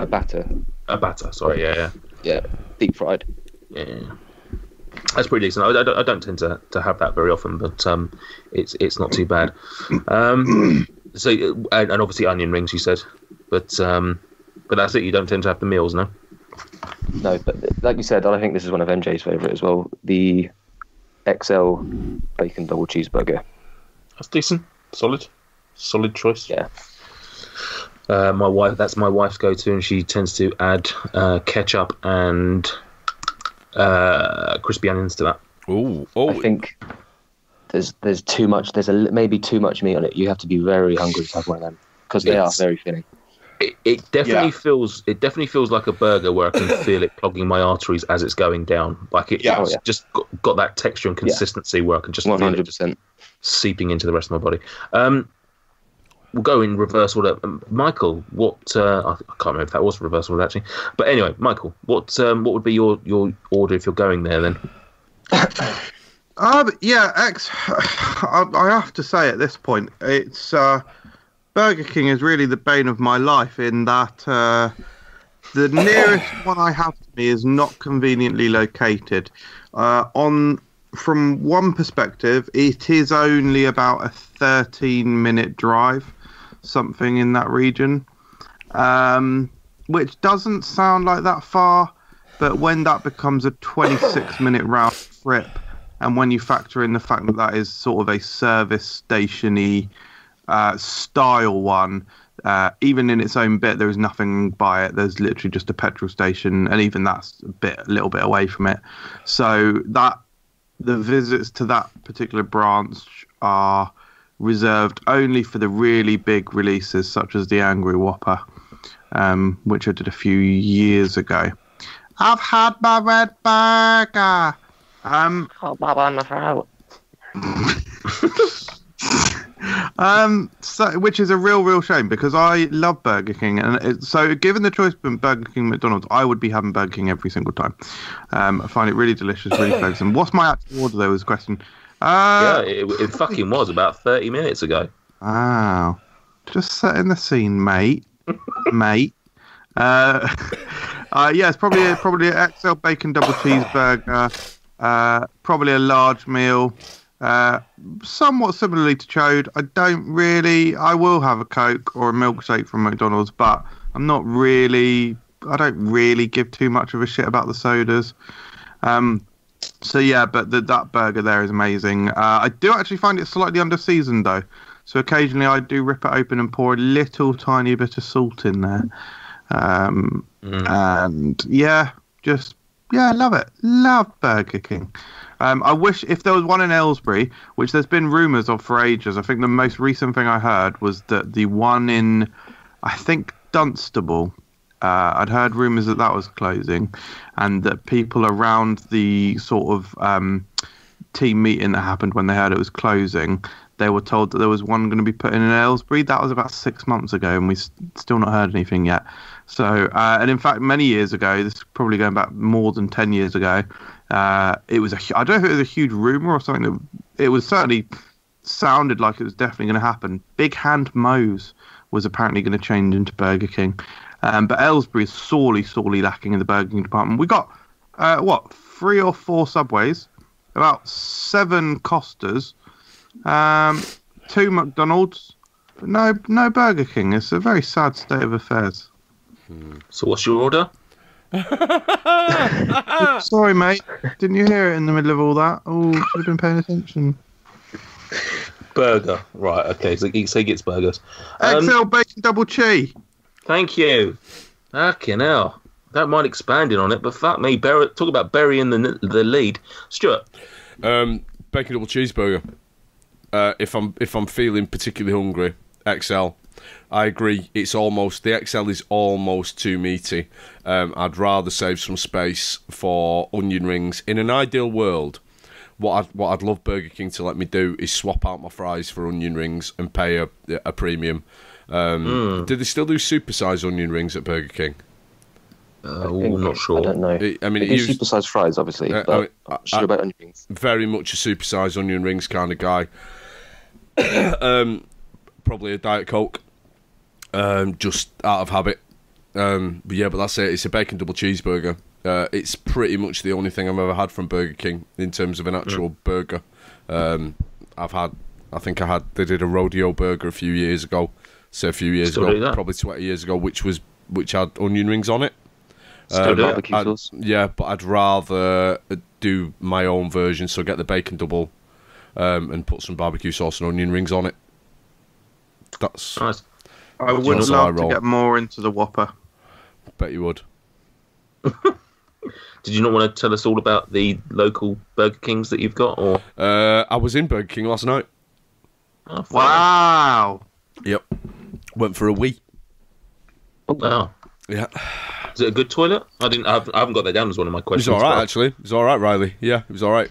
batter. A batter, sorry, yeah. Yeah, deep fried. Yeah. That's pretty decent. I don't tend to have that very often, but it's not too bad. So and obviously onion rings, you said, but that's it. You don't tend to have the meals, no? No, but like you said, I think this is one of MJ's favourite as well. The XL bacon double cheeseburger. That's decent. Solid choice. Yeah. My wife, that's my wife's go-to, and she tends to add ketchup and crispy onions to that. I think there's too much. There's maybe too much meat on it. You have to be very hungry to have one of them because they are very filling. It definitely feels like a burger where I can feel it clogging my arteries as it's going down. Like it's just got that texture and consistency where I can just 100% seeping into the rest of my body. We'll go in reverse order. Michael, what? I can't remember if that was reverse order actually. But anyway, Michael, what would be your order if you're going there then? I have to say at this point, it's Burger King is really the bane of my life in that the nearest one I have to me is not conveniently located. From one perspective, it is only about a 13-minute drive, something in that region, which doesn't sound like that far, but when that becomes a 26-minute round trip, and when you factor in the fact that that is sort of a service station-y style one, even in its own bit, there is nothing by it. There's literally just a petrol station, and even that's a little bit away from it. So that the visits to that particular branch are reserved only for the really big releases, such as the Angry Whopper, which I did a few years ago. I've had my red burger. Which is a real shame because I love Burger King, and so given the choice between Burger King and McDonald's, I would be having Burger King every single time. I find it really delicious, really flavoursome. What's my actual order though? Was the question. It fucking was about 30 minutes ago. Wow, just setting the scene, mate. It's probably an XL bacon double cheeseburger. Probably a large meal. Somewhat similarly to Chode, I will have a Coke or a milkshake from McDonald's, but I don't really give too much of a shit about the sodas. But that burger there is amazing. I do actually find it slightly under-seasoned though, so occasionally I do rip it open and pour a little tiny bit of salt in there. And I love it. Love Burger King. I wish if there was one in Aylesbury, which there's been rumours of for ages. I think the most recent thing I heard was that the one in, I think, Dunstable, I'd heard rumours that was closing, and that people around the sort of team meeting that happened when they heard it was closing, they were told that there was one going to be put in Aylesbury. That was about 6 months ago, and we've still not heard anything yet. So, and in fact, many years ago, this is probably going back more than 10 years ago, it was I don't know if it was a huge rumour or something. It was certainly sounded like it was definitely going to happen. Big Hand Moe's was apparently going to change into Burger King. But Aylesbury is sorely lacking in the Burger King department. We got, 3 or 4 Subways, about 7 Costas, 2 McDonald's, but no Burger King. It's a very sad state of affairs. So what's your order? Sorry, mate. Didn't you hear it in the middle of all that? Oh, should have been paying attention. Burger. Right, okay. So he gets burgers. XL bacon double cheese. Thank you. Fucking hell. Don't mind expanding on it, but fuck me. Talk about burying the lead. Stuart. Bacon double cheeseburger. If I'm feeling particularly hungry, XL. I agree. The XL is almost too meaty. I'd rather save some space for onion rings. In an ideal world, what I'd love Burger King to let me do is swap out my fries for onion rings and pay a premium. Do they still do supersize onion rings at Burger King? Not sure. I don't know. They do supersize fries, obviously. But I'm sure about onion rings. Very much a supersize onion rings kind of guy. Probably a Diet Coke. Just out of habit. But that's it. It's a bacon double cheeseburger. It's pretty much the only thing I've ever had from Burger King in terms of an actual burger. They did a rodeo burger a few years ago. Probably 20 years ago, which had onion rings on it. Barbecue sauce. Yeah, but I'd rather do my own version, so get the bacon double and put some barbecue sauce and onion rings on it. That's nice. I would That's how I love to roll. get more into the Whopper. Bet you would. Did you not want to tell us all about the local Burger Kings that you've got? Or I was in Burger King last night. oh, Wow. Yep. Went for a wee. wow. Yeah. Is it a good toilet? I haven't got that down as one of my It was questions. all right, actually. It was all right, Riley. Yeah, it was all right.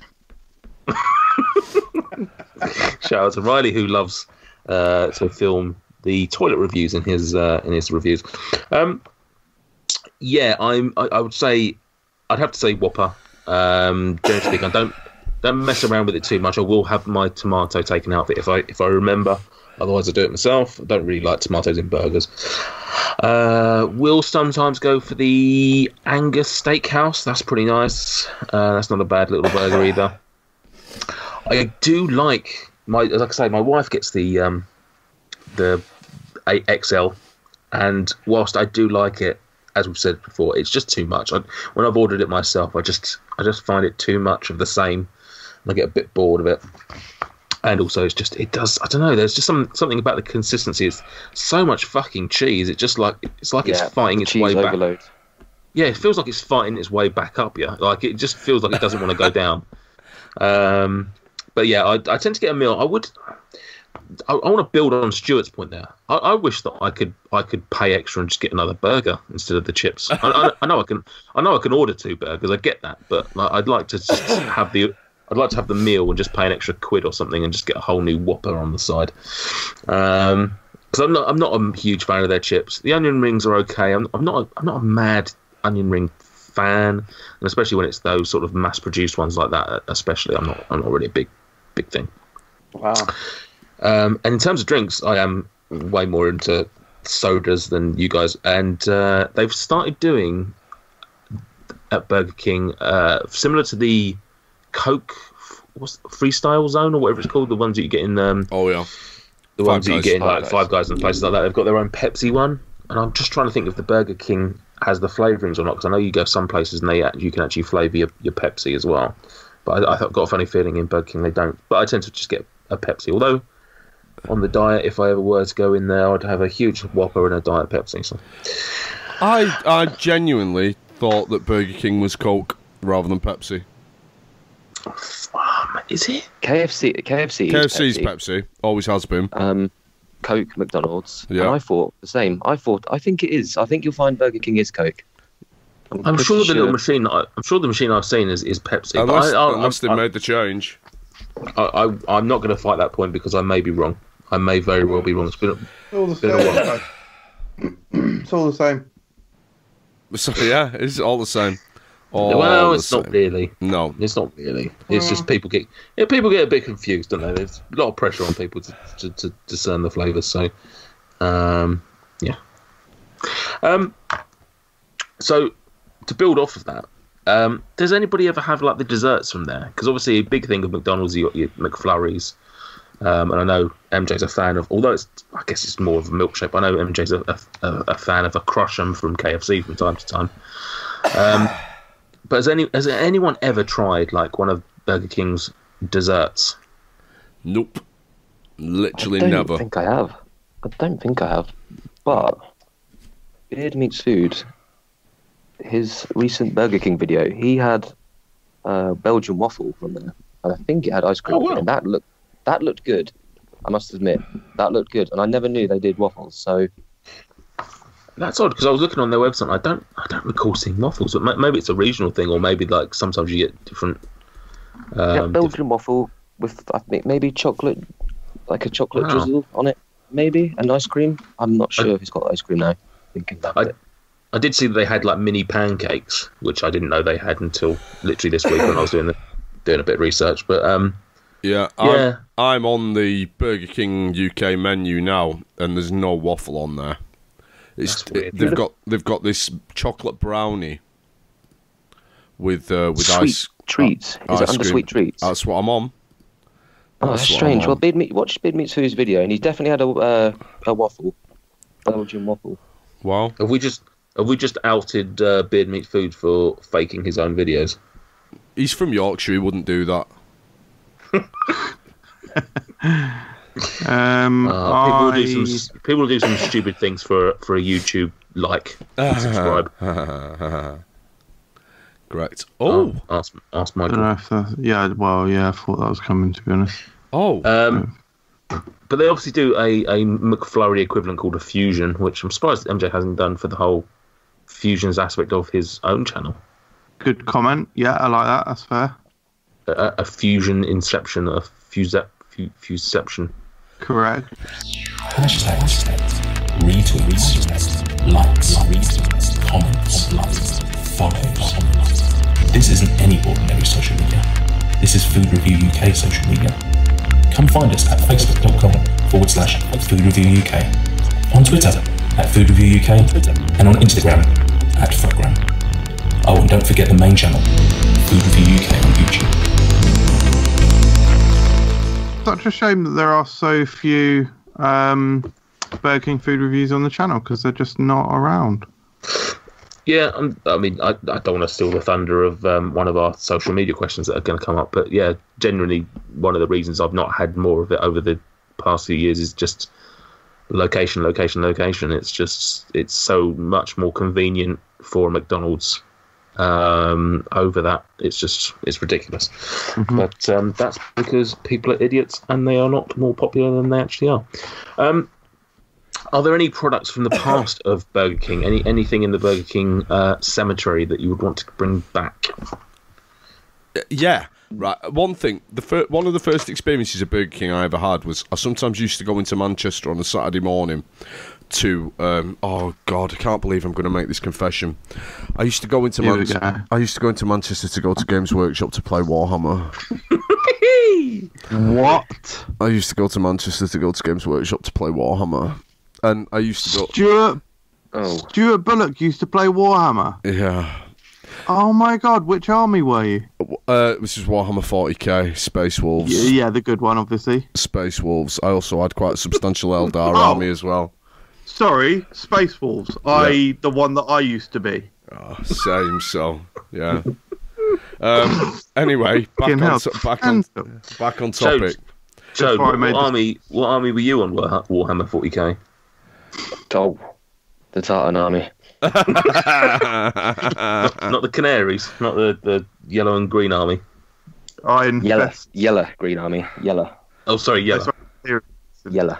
Shout out to Riley, who loves to film the toilet reviews in his reviews. Yeah, I would say I'd have to say Whopper. Generally speaking, I don't mess around with it too much. I will have my tomato taken out of it if I remember. Otherwise, I do it myself. I don't really like tomatoes in burgers. Will sometimes go for the Angus Steakhouse. That's pretty nice. That's not a bad little burger either. I do like like I say, my wife gets the 8XL, and whilst I do like it, as we've said before, it's just too much. When I've ordered it myself, I just find it too much of the same, and I get a bit bored of it. And also, I don't know. There's just something about the consistency. It's so much fucking cheese. It's fighting its way overload. back. Yeah, it feels like it's fighting its way back up. Yeah, like it just feels like it doesn't want to go down. But yeah, I tend to get a meal. I want to build on Stuart's point there. I wish that I could pay extra and just get another burger instead of the chips. I know I can order 2 burgers. I get that, but I'd like to just have the meal and just pay an extra £1 or something and just get a whole new Whopper on the side. Because I'm not a huge fan of their chips. The onion rings are okay. I'm not a mad onion ring fan, and especially when it's those sort of mass-produced ones like that. Especially, I'm not really a big thing. Wow. And in terms of drinks, I am way more into sodas than you guys. And they've started doing at Burger King, similar to the Coke, what's Freestyle Zone or whatever it's called, the ones that you get in. Oh yeah. The ones that you get in like Five Guys and places like that. They've got their own Pepsi one, and I'm just trying to think if the Burger King has the flavourings or not, because I know you go some places and you can actually flavour your Pepsi as well. But I've got a funny feeling in Burger King they don't. But I tend to just get a Pepsi. Although on the diet, if I ever were to go in there, I'd have a huge Whopper and a Diet Pepsi. So I genuinely thought that Burger King was Coke rather than Pepsi. Is it? KFC's Pepsi. Always has been. Coke, McDonald's. Yeah. And I thought the same. I think it is. I think you'll find Burger King is Coke. I'm sure the little machine. I'm sure the machine I've seen is Pepsi. Unless they made the change. I'm not going to fight that point because I may be wrong. I may very well be wrong. It's been All the been a while. same. It's all the same. So yeah, it's all the same. Well, it's not really. No, it's not really. It's just people get a bit confused, don't they? There's a lot of pressure on people to discern the flavours. So, yeah. So to build off of that, does anybody ever have like the desserts from there? Because obviously a big thing of McDonald's, you got your McFlurries, and I know MJ's a fan of. Although I guess it's more of a milkshake. But I know MJ's a fan of a Crush'em from KFC from time to time. But has anyone ever tried like one of Burger King's desserts? nope, literally I never. don't think I have. But Beard Meets Food, his recent Burger King video, he had Belgian waffle from there. And I think it had ice cream. Oh, wow. And that looked good. I must admit, that looked good. And I never knew they did waffles. So That's odd because I was looking on their website. I don't recall seeing waffles, but maybe it's a regional thing, or maybe like sometimes you get different. Belgian waffle with I think maybe chocolate, like a chocolate drizzle on it, maybe, and ice cream. I'm not sure if it's got ice cream now. Thinking about it. I did see that they had like mini pancakes, which I didn't know they had until literally this week when I was doing a bit of research. But Yeah, yeah. I'm on the Burger King UK menu now, and there's no waffle on there. That's weird. They've got this chocolate brownie with Sweet ice treats. Is it under cream. sweet treats? That's what I'm on. Oh, that's strange. Well, watch Beard Meets Food's video, and he's definitely had a waffle, Belgian waffle. Wow. Have we just outed Beard Meat Food for faking his own videos? He's from Yorkshire. He wouldn't do that. People do some stupid things for a YouTube like and subscribe. Correct. Ask I Michael. don't know if that's, I thought that was coming, to be honest. But they obviously do a McFlurry equivalent called a Fusion, which I'm surprised MJ hasn't done for the whole Fusions aspect of his own channel. Good comment. Yeah, I like that. That's fair. A Fusion Inception, a Fuseception. Correct. Hashtags, retweets, likes, comments, follows. This isn't any ordinary social media. This is Food Review UK social media. Come find us at facebook.com/Food Review UK, on Twitter at Food Review UK, and on Instagram at FRUKgram. Oh, and don't forget the main channel, Food Review UK on YouTube. Such a shame that there are so few Burger King food reviews on the channel, because they're just not around. Yeah, I mean, I don't want to steal the thunder of one of our social media questions that are going to come up, but yeah, generally one of the reasons I've not had more of it over the past few years is just location. It's so much more convenient for McDonald's over that. It's ridiculous. Mm-hmm. But that's because people are idiots and they are not more popular than they actually are. Are there any products from the past of Burger King? Anything in the Burger King cemetery that you would want to bring back? Yeah, right. One thing, one of the first experiences of Burger King I ever had was I sometimes used to go into Manchester on a Saturday morning to oh God, I can't believe I'm going to make this confession. I used to go into Manchester to go to Games Workshop to play Warhammer. What? I used to go to Manchester to go to Games Workshop to play Warhammer. And I used to go... Stuart Bullock used to play Warhammer? Yeah. Oh my God, which army were you? This is Warhammer 40k, Space Wolves. Yeah, the good one, obviously. Space Wolves. I also had quite a substantial Eldar army as well. Sorry, Space Wolves. The one that I used to be. Oh, same, so, yeah. Anyway, back on topic. So, what army were you on Warhammer 40k? Oh, the Tartan army. not the Canaries, not the yellow and green army. Yellow green army. Yellow. Oh, sorry, yellow. Yellow.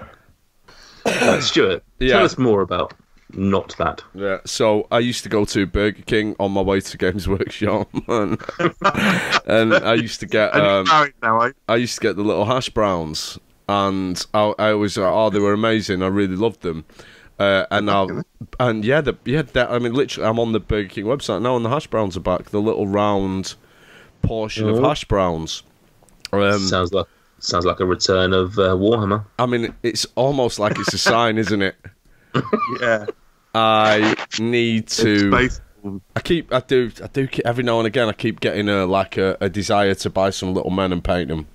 Stuart, tell us more about not that. Yeah, so I used to go to Burger King on my way to Games Workshop, and I used to get the little hash browns, and I was they were amazing. I really loved them, I mean, literally, I'm on the Burger King website now, and the hash browns are back. The little round portion of hash browns. Sounds like a return of Warhammer. I mean, it's almost like it's a sign, isn't it? Yeah. I need to. I do every now and again. I keep getting a desire to buy some little men and paint them.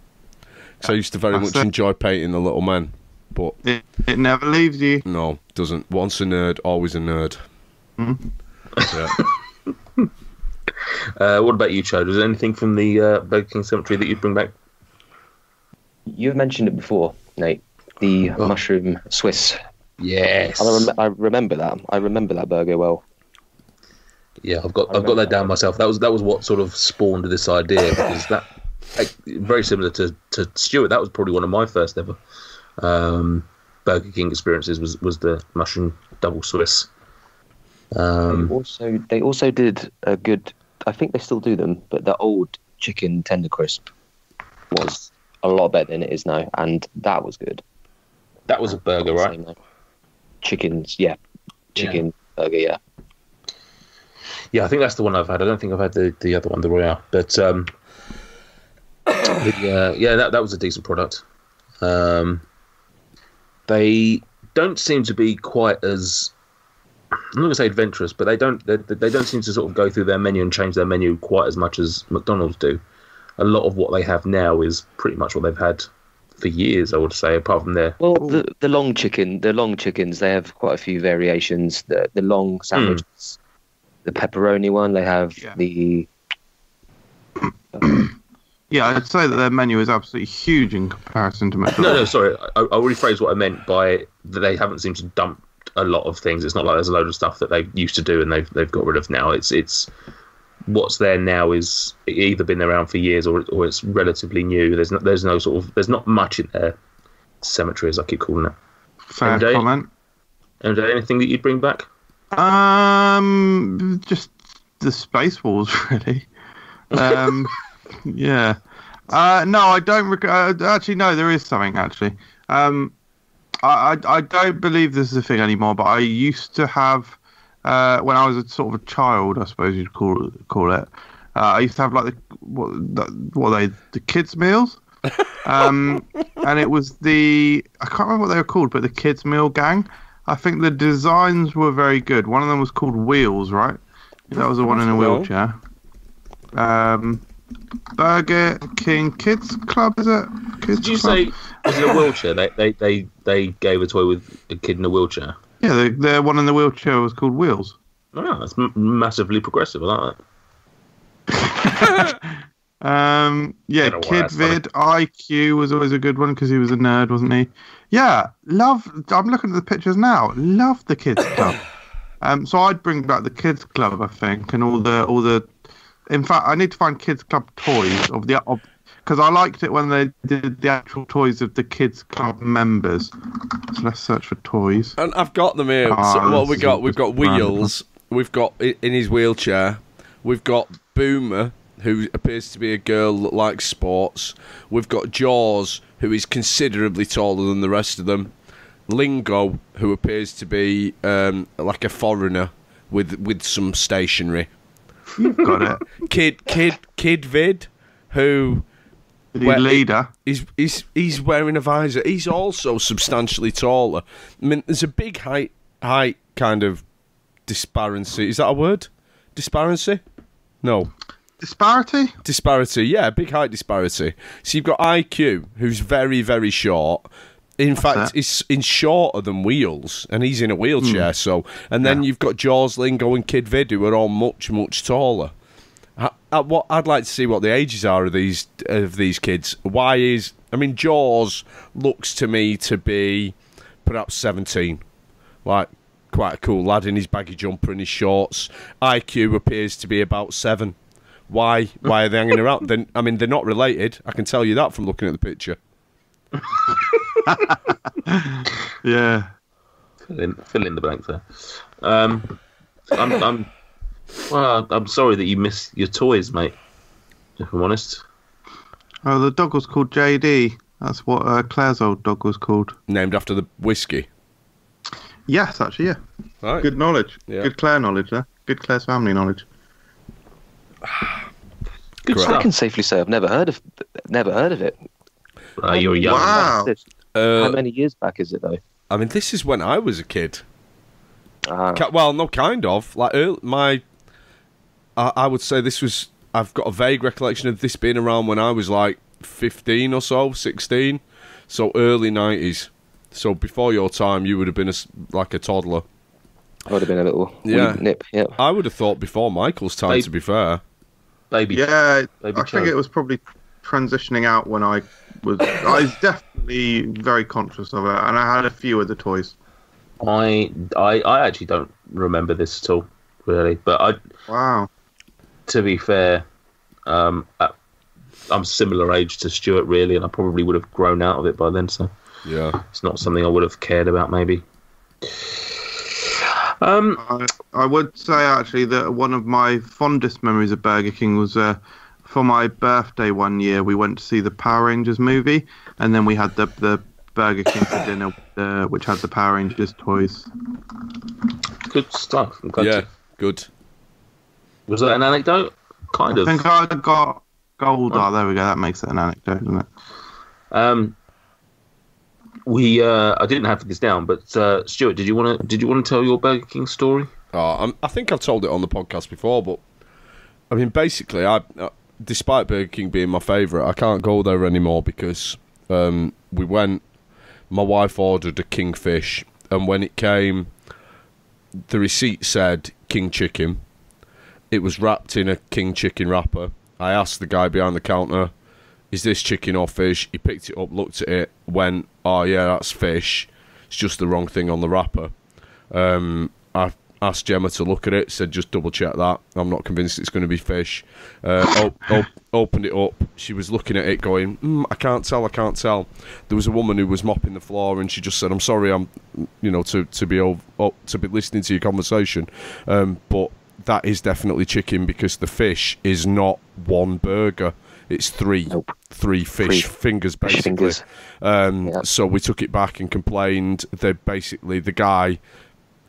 So I used to very much enjoy painting the little men, but it never leaves you. No, doesn't. Once a nerd, always a nerd. Mm-hmm. Yeah. What about you, Chode? Was there anything from the Burger King cemetery that you'd bring back? You've mentioned it before, Nate. The mushroom Swiss. Yes, I remember that. I remember that burger well. Yeah, I've got that down myself. That was what sort of spawned this idea, because that very similar to Stuart. That was probably one of my first ever Burger King experiences. Was the mushroom double Swiss. They also did a good. I think they still do them, but the old chicken tender crisp was a lot better than it is now, and that was good. That was a burger, right? Chickens, yeah. Burger, yeah. Yeah, I think that's the one I've had. I don't think I've had the other one, the Royale. But that was a decent product. They don't seem to be quite as, I'm not going to say adventurous, but they don't seem to sort of go through their menu and change their menu quite as much as McDonald's do. A lot of what they have now is pretty much what they've had for years, I would say, apart from their... Well, the long chickens, they have quite a few variations. The long sandwiches, the pepperoni one, they have the... Yeah, I'd say that their menu is absolutely huge in comparison to McDonald's. No, sorry. I'll rephrase what I meant by that they haven't seemed to dump a lot of things. It's not like there's a load of stuff that they used to do and they've got rid of now. It's what's there now is either been around for years or it's relatively new. There's not much in their cemetery, as I keep calling it. Fair comment. And anything that you'd bring back? Just the Space Wars, really. Yeah. No, I don't. Actually, no, there is something. Actually, I don't believe this is a thing anymore. But I used to have, when I was a sort of a child, I suppose you'd call it. I used to have like the kids' meals, and it was I can't remember what they were called, but the kids' meal gang. I think the designs were very good. One of them was called Wheels, right? That was the one in a wheelchair. Burger King Kids Club, is it? Kids Did you Club? say was it a wheelchair? They gave a toy with a kid in a wheelchair. Yeah, the one in the wheelchair was called Wheels. Oh, that's massively progressive. I like that. Yeah, Don't know why Kid that's funny. Vid IQ was always a good one because he was a nerd, wasn't he? Yeah, I'm looking at the pictures now. Love the Kids Club. So I'd bring back the Kids Club, I think, and all the. In fact, I need to find Kids Club toys because I liked it when they did the actual toys of the Kids Club members. So let's search for toys. And I've got them here. Oh, So what this we've got is Wheels. We've got in his wheelchair. We've got Boomer, who appears to be a girl that likes sports. We've got Jaws, who is considerably taller than the rest of them. Lingo, who appears to be like a foreigner with some stationery. You've got it. Kid Vid, who The leader. he's wearing a visor. He's also substantially taller. I mean, there's a big height kind of disparity. Is that a word? Disparity? No. Disparity? Yeah, big height disparity. So you've got IQ, who's very, very short. In fact, he's shorter than Wheels, and he's in a wheelchair. So, and then you've got Jaws, Lingo, and Kid Vid, who are all much, much taller. What I'd like to see what the ages are of these kids. Jaws looks to me to be perhaps 17, like quite a cool lad in his baggy jumper and his shorts. IQ appears to be about 7. Why are they hanging around? They're not related. I can tell you that from looking at the picture. Yeah. Fill in the blank there. I'm sorry that you miss your toys, mate. If I'm honest. Oh, the dog was called JD. That's what Claire's old dog was called. Named after the whiskey. Yes, actually, yeah. Right. Good knowledge. Yeah. Good Claire knowledge there. Good Claire's family knowledge. Good Correct. I stuff. can safely say I've never heard of it. You're young. Wow. How many years back is it though? This is when I was a kid. Ah. Well, no, kind of. Like I would say this was. I've got a vague recollection of this being around when I was like 15 or so, 16. So early 90s. So before your time, you would have been like a toddler. I would have been a little Yeah. wee nip. Yeah. I would have thought before Michael's time, to be fair. Baby. Yeah, Baby I think Chode. it was probably transitioning out when I was definitely very conscious of it, and I had a few of the toys. I actually don't remember this at all, really. But Wow. to be fair, I'm similar age to Stuart, really, and I probably would have grown out of it by then. So Yeah. it's not something I would have cared about, maybe. I would say actually that one of my fondest memories of Burger King was for my birthday one year. We went to see the Power Rangers movie, and then we had the Burger King for dinner, which had the Power Rangers toys. Good stuff. I'm glad Yeah. to- Good. Was that an anecdote? Kind I of. think I got gold. Oh, there we go. That makes it an anecdote, doesn't it? I didn't have this down, but Stuart, did you want to tell your Burger King story? I think I've told it on the podcast before, but basically, despite Burger King being my favourite, I can't go there anymore because we went. My wife ordered a kingfish, and when it came, the receipt said king chicken. It was wrapped in a king chicken wrapper. I asked the guy behind the counter, is this chicken or fish? He picked it up, looked at it, went, oh yeah, that's fish. It's just the wrong thing on the wrapper. I asked Gemma to look at it, said just double check that. I'm not convinced it's going to be fish. Opened it up. She was looking at it going, I can't tell. There was a woman who was mopping the floor and she just said, I'm sorry, I'm, to be listening to your conversation. But that is definitely chicken because the fish is not one burger. It's three fish fingers, basically. So we took it back and complained. The guy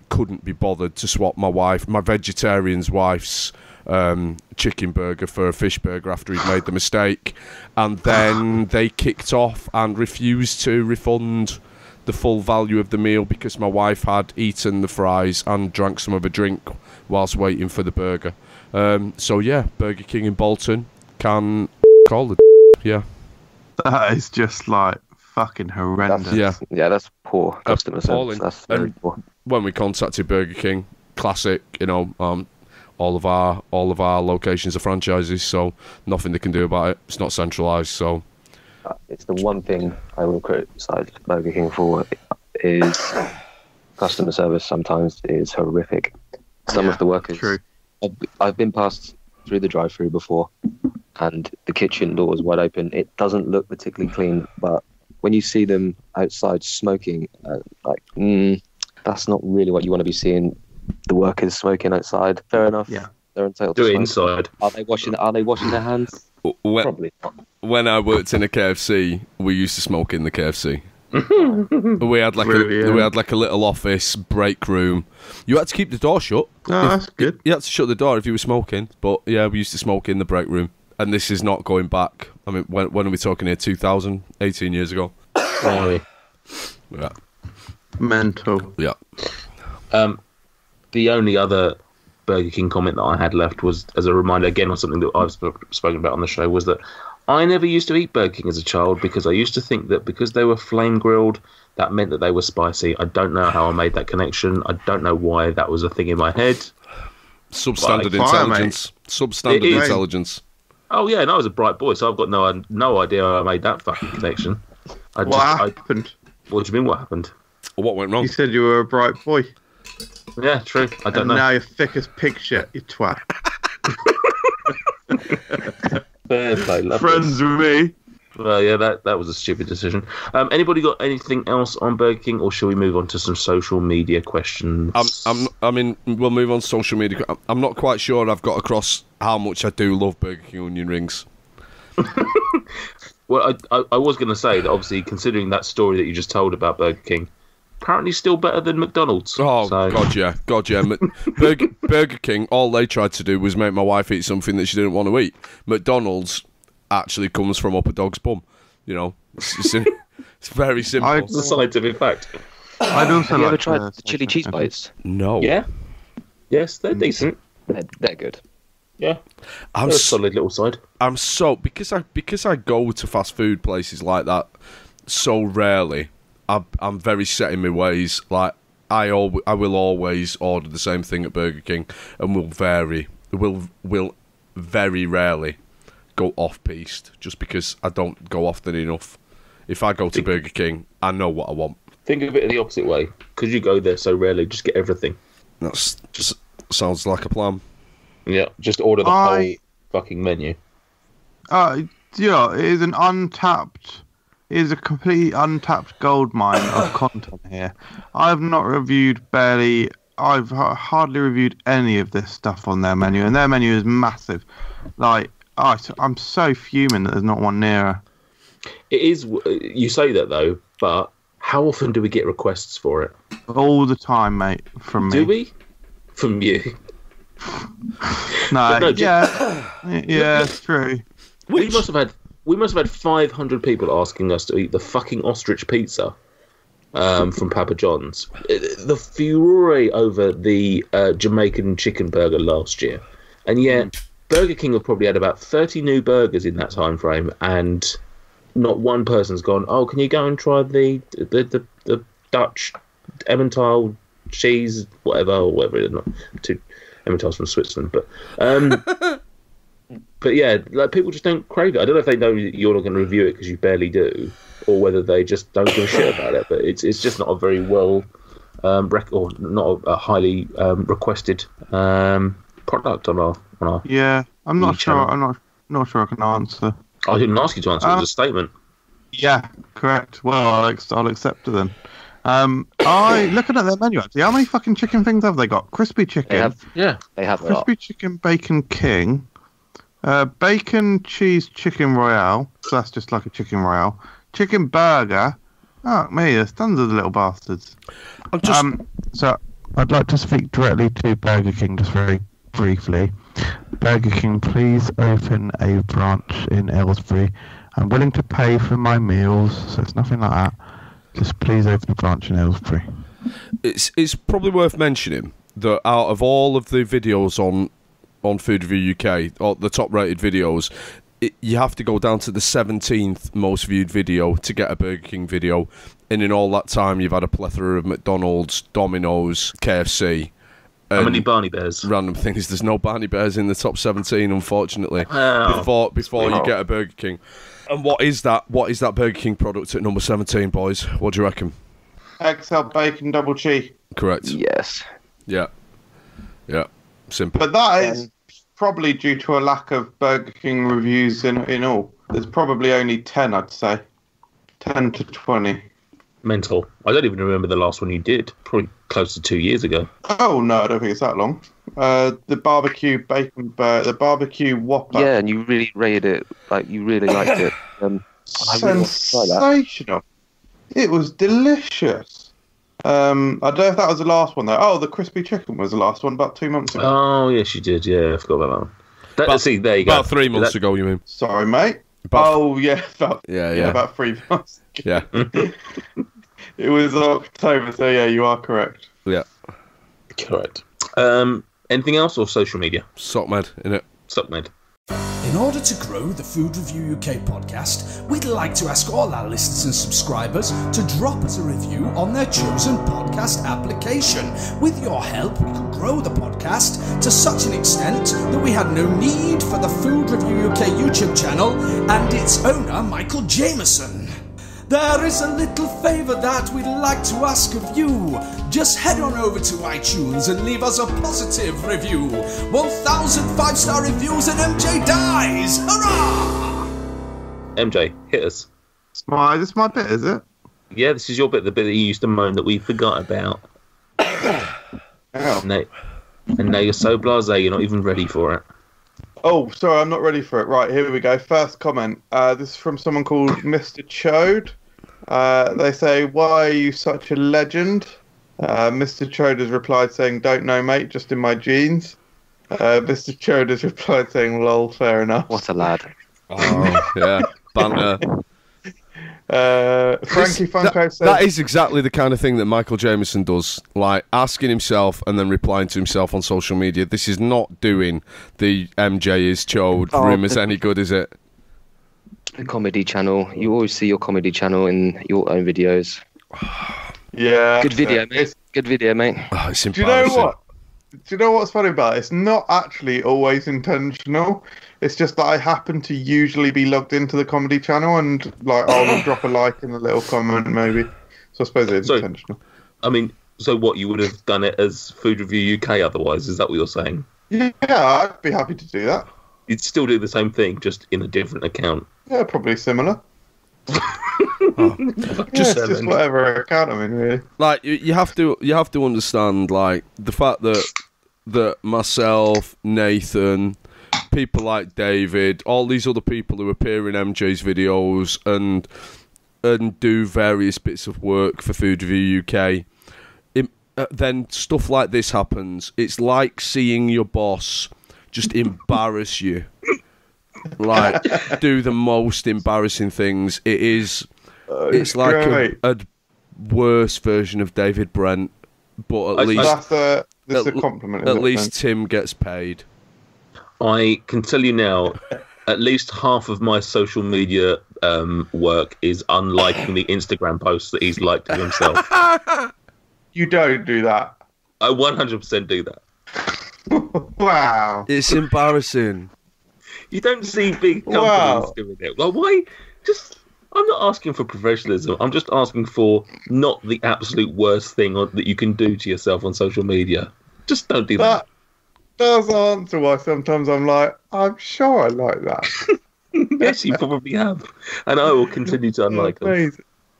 couldn't be bothered to swap my vegetarian's wife's chicken burger for a fish burger after he'd made the mistake. And then they kicked off and refused to refund the full value of the meal because my wife had eaten the fries and drank some of a drink whilst waiting for the burger. So yeah, Burger King in Bolton can call it. Yeah, that is just like fucking horrendous. That's poor customer service. That's very poor. When we contacted Burger King, classic, all of our locations are franchises, so nothing they can do about it. It's not centralised, so it's the one thing I will criticise Burger King for is customer service. Sometimes is horrific. Some of the workers. True. I've been past through the drive-through before, and the kitchen door is wide open. It doesn't look particularly clean, but when you see them outside smoking, that's not really what you want to be seeing. The workers smoking outside. Fair enough. Yeah, they're entitled to smoke. Inside. Are they washing their hands? Probably not. When I worked in a KFC, we used to smoke in the KFC. we had like a little office break room. You had to keep the door shut. Oh, that's good. You had to shut the door if you were smoking. But yeah, we used to smoke in the break room. And this is not going back. I mean, when are we talking here? 2000, 18 years ago. Sorry. Yeah. Mental. Yeah. The only other Burger King comment that I had left was, as a reminder again, on something that I've spoken about on the show, was that I never used to eat Burger King as a child because I used to think that because they were flame grilled, that meant that they were spicy. I don't know how I made that connection. I don't know why that was a thing in my head. Substandard intelligence. Substandard intelligence. Oh yeah, and I was a bright boy, so I've got no idea how I made that fucking connection. What happened? What do you mean? What happened? What went wrong? You said you were a bright boy. Yeah, true. I don't know. Now you're thick as pig shit, you twat. Fair play, lovely. Friends with me. Well, yeah, that was a stupid decision. Anybody got anything else on Burger King, or shall we move on to some social media questions? We'll move on to social media. I'm not quite sure I've got across how much I do love Burger King onion rings. Well, I was going to say that obviously, considering that story that you just told about Burger King, apparently still better than McDonald's. Oh, so. God, yeah. Burger King, all they tried to do was make my wife eat something that she didn't want to eat. McDonald's actually comes from up a dog's bum. It's very simple. It's a scientific fact. I'd also Have you ever tried the chili cheese bites? No. Yeah. Yes, they're decent. They're good. Yeah. They're a solid little side. I'm so because I go to fast food places like that so rarely. I'm very set in my ways. Like I will always order the same thing at Burger King, and will very rarely go off-piste just because I don't go often enough. If I go to Burger King, I know what I want. Think of it the opposite way. Because you go there so rarely, just get everything. That's just sounds like a plan. Yeah, just order the whole fucking menu. It is it is a completely untapped gold mine of content here. I've not reviewed I've hardly reviewed any of this stuff on their menu, and their menu is massive. Like, I'm so fuming that there's not one nearer. It is. You say that though, but how often do we get requests for it? All the time, mate. From me. Do we? From you? No. Yeah, it's true. We must have had 500 people asking us to eat the fucking ostrich pizza from Papa John's. The furore over the Jamaican chicken burger last year, and yet Burger King have probably had about 30 new burgers in that time frame, and not one person's gone, oh, can you go and try the Dutch Emmentaler cheese, whatever it is. Not two Emmentaler's from Switzerland, but But yeah, like people just don't crave it. I don't know if they know that you're not going to review it because you barely do, or whether they just don't give a shit about it. But it's just not a very well or not a highly requested product on our. Yeah, I'm not sure. channel. I'm not sure I can answer. I didn't ask you to answer. It was a statement. Yeah, correct. Well, I'll accept it then. I looking at their menu actually. How many fucking chicken things have they got? Crispy chicken. They have a lot. Crispy chicken bacon king. Bacon cheese chicken royale. So that's just like a chicken royale. Chicken burger. Oh me, there's tons of the little bastards. So I'd like to speak directly to Burger King just very briefly. Burger King, please open a branch in Aylesbury. I'm willing to pay for my meals, so it's nothing like that. Just please open a branch in Aylesbury. It's probably worth mentioning that out of all of the videos on Food Review UK, or the top rated videos, you have to go down to the 17th most viewed video to get a Burger King video. And in all that time, you've had a plethora of McDonald's, Domino's, KFC. How many Barney Bears? Random things. There's no Barney Bears in the top 17, unfortunately. Oh. Before you get a Burger King. And what is that Burger King product at number 17, boys? What do you reckon? XL bacon double cheese. Correct. Yes. Yeah. Simple. But that is probably due to a lack of Burger King reviews in all. There's probably only 10, I'd say. 10 to 20. Mental. I don't even remember the last one you did. Probably close to 2 years ago. Oh, no, I don't think it's that long. The barbecue bacon burger, the barbecue Whopper. Yeah, and you really rated it. Like, you really liked it. I really want to try that. Sensational. It was delicious. I don't know if that was the last one, though. Oh, the crispy chicken was the last one about 2 months ago. Oh, yes, you did. Yeah, I forgot about that one. See, there you go. About 3 months ago, you mean? Sorry, mate. Yeah, about 3 months ago. Yeah. It was October, so yeah, you are correct. Yeah. Correct. Anything else or social media? Sockmed, innit? Sockmed. In order to grow the Food Review UK podcast, we'd like to ask all our listeners and subscribers to drop us a review on their chosen podcast application. With your help, we could grow the podcast to such an extent that we had no need for the Food Review UK YouTube channel and its owner, Michael Jameson. There is a little favour that we'd like to ask of you. Just head on over to iTunes and leave us a positive review. 1,000 5-star reviews and MJ dies! Hurrah! MJ, hit us. This is my bit, is it? Yeah, this is your bit, the bit that you used to moan that we forgot about. Oh. And now you're so blasé, you're not even ready for it. Oh, sorry, I'm not ready for it. Right, here we go. First comment. This is from someone called Mister Chode. They say, why are you such a legend? Mister Chode has replied saying, don't know, mate, just in my jeans. Mister Chode has replied saying, lol, fair enough. What a lad. Oh, yeah. Banter. Frankie Funko says... That is exactly the kind of thing that Michael Jameson does, like asking himself and then replying to himself on social media. This is not doing the MJ is Chode rumours any good, is it? The comedy channel. You always see your comedy channel in your own videos. Yeah. Good video, mate. Good video, mate. Oh, it's Do you embarrassing. know what? Do you know what's funny about it? It's not actually always intentional. It's just that I happen to usually be logged into the comedy channel and like I'll drop a like and a little comment maybe. So I suppose it's intentional. I mean, so what, you would have done it as Food Review UK otherwise? Is that what you're saying? Yeah, I'd be happy to do that. You'd still do the same thing, just in a different account. Yeah, probably similar. Just just whatever account I'm in, really. Like you have to understand, like the fact that myself, Nathan, people like David, all these other people who appear in MJ's videos and do various bits of work for Food Review UK. Then stuff like this happens. It's like seeing your boss just embarrass you, like do the most embarrassing things. It's like a worse version of David Brent, but at least that's a compliment. At least Tim gets paid. I can tell you now, at least half of my social media work is unliking the Instagram posts that he's liked of himself. You don't do that. I 100% do that. Wow. It's embarrassing. You don't see big companies doing it. Well, why? I'm not asking for professionalism. I'm just asking for not the absolute worst thing that you can do to yourself on social media. Just don't do that. That does answer why sometimes I'm like, I'm sure I like that. Yes, you probably have. And I will continue to unlike them.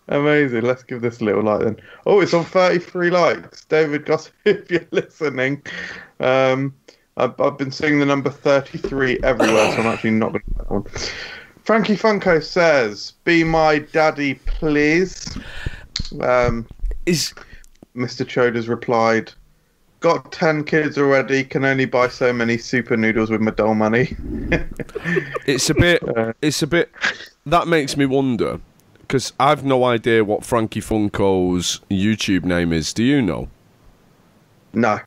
Amazing. Let's give this a little like then. Oh, it's on 33 likes. David Gossip, if you're listening. I've been seeing the number 33 everywhere, so I'm actually not going to that one. Frankie Funko says, "Be my daddy, please." Mister Chode has replied, "Got 10 kids already. Can only buy so many super noodles with my doll money." It's a bit. That makes me wonder, because I've no idea what Frankie Funko's YouTube name is. Do you know? No.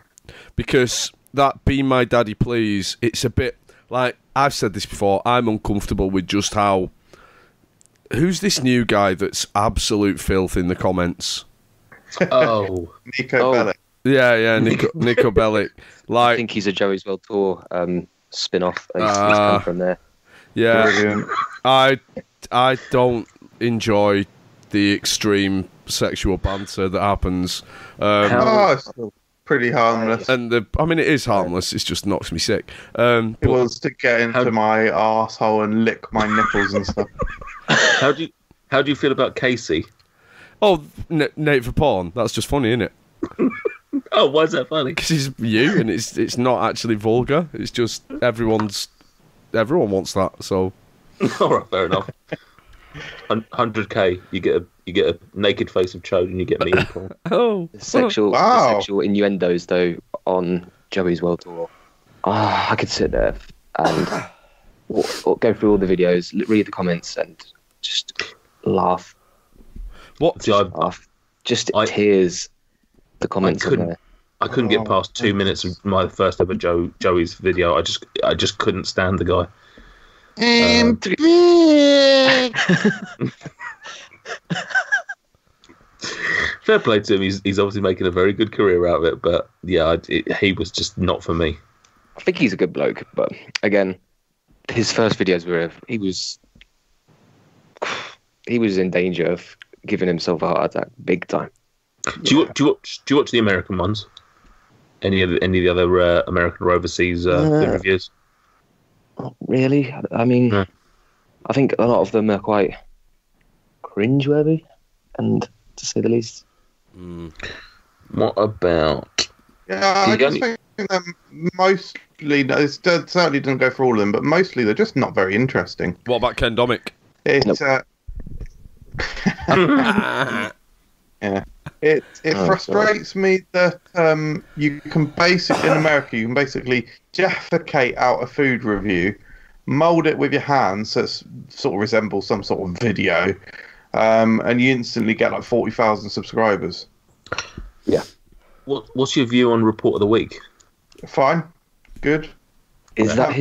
Because that "Be my daddy, please." It's a bit like, I've said this before. I'm uncomfortable with just how. Who's this new guy that's absolute filth in the comments? Oh, Nico Bellic. Yeah, Nico Bellic. Like, I think he's a Joey's World Tour spin-off. He's come from there. Yeah, Brilliant. I don't enjoy the extreme sexual banter that happens. It's still pretty harmless. And it is harmless. It just knocks me sick. It wants to get into my arsehole and lick my nipples and stuff. How do you feel about Casey? Oh, Nate for porn. That's just funny, isn't it? Oh, why is that funny? Because he's you, and it's not actually vulgar. It's just everyone wants that. So, all right, fair enough. 100k, you get a naked face of Chode, and you get me in porn. Oh, The sexual innuendos though on Joey's World Tour. I could sit there and go through all the videos, read the comments, and just laugh. What? See, tears. The comments on there. I couldn't get past 2 minutes of my first ever Joey's video. I just couldn't stand the guy. Fair play to him. He's obviously making a very good career out of it. But yeah, he was just not for me. I think he's a good bloke, but again, his first videos were he was in danger of giving himself a heart attack big time. Do you watch the American ones? Any of the other American or overseas reviews? Not really. I mean, I think a lot of them are quite cringeworthy, and to say the least. What about? Yeah, I just think that mostly, it certainly doesn't go for all of them, but mostly they're just not very interesting. What about Ken Domick? It's yeah. It frustrates me that you can in America you can basically defecate out a food review, mould it with your hands so it sort of resembles some sort of video, and you instantly get like 40,000 subscribers. Yeah. What's your view on Report of the Week? Fine, good. Is that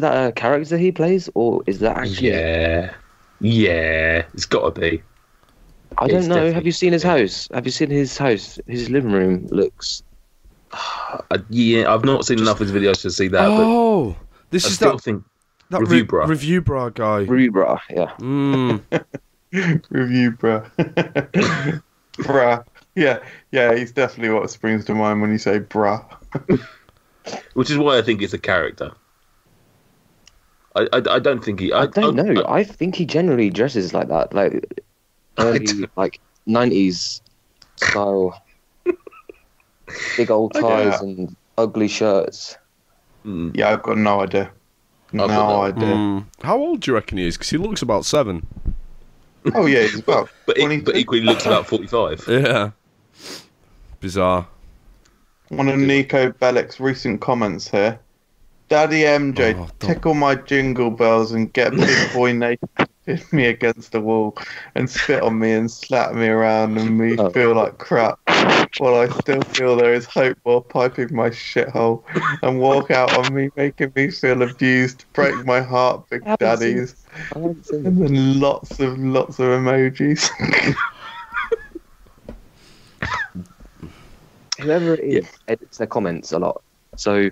a character he plays, or is that actually? Yeah, it's got to be. I don't know. Have you seen his house? Have you seen his house? His living room looks. Yeah, I've not seen enough of his videos to see that. Oh, this is that Review Bra. Review Bra guy. Review Bra, yeah. Review Bra. Bra. Yeah, he's definitely what springs to mind when you say bra. Which is why I think it's a character. I don't think he. I don't know. I think he generally dresses like that, like early, like 90s style, big old ties and ugly shirts. Yeah, I've got no idea. No idea. How old do you reckon he is? Because he looks about 7. Oh yeah, he's about. but equally looks about 45. Yeah. Bizarre. One of Nico Bellic's recent comments here. Daddy MJ, tickle my jingle bells and get big boy naked, hit me against the wall and spit on me and slap me around and me feel like crap. While I still feel there is hope while piping my shithole and walk out on me, making me feel abused, break my heart, big daddies. And then lots of emojis. Whoever it is edits their comments a lot. So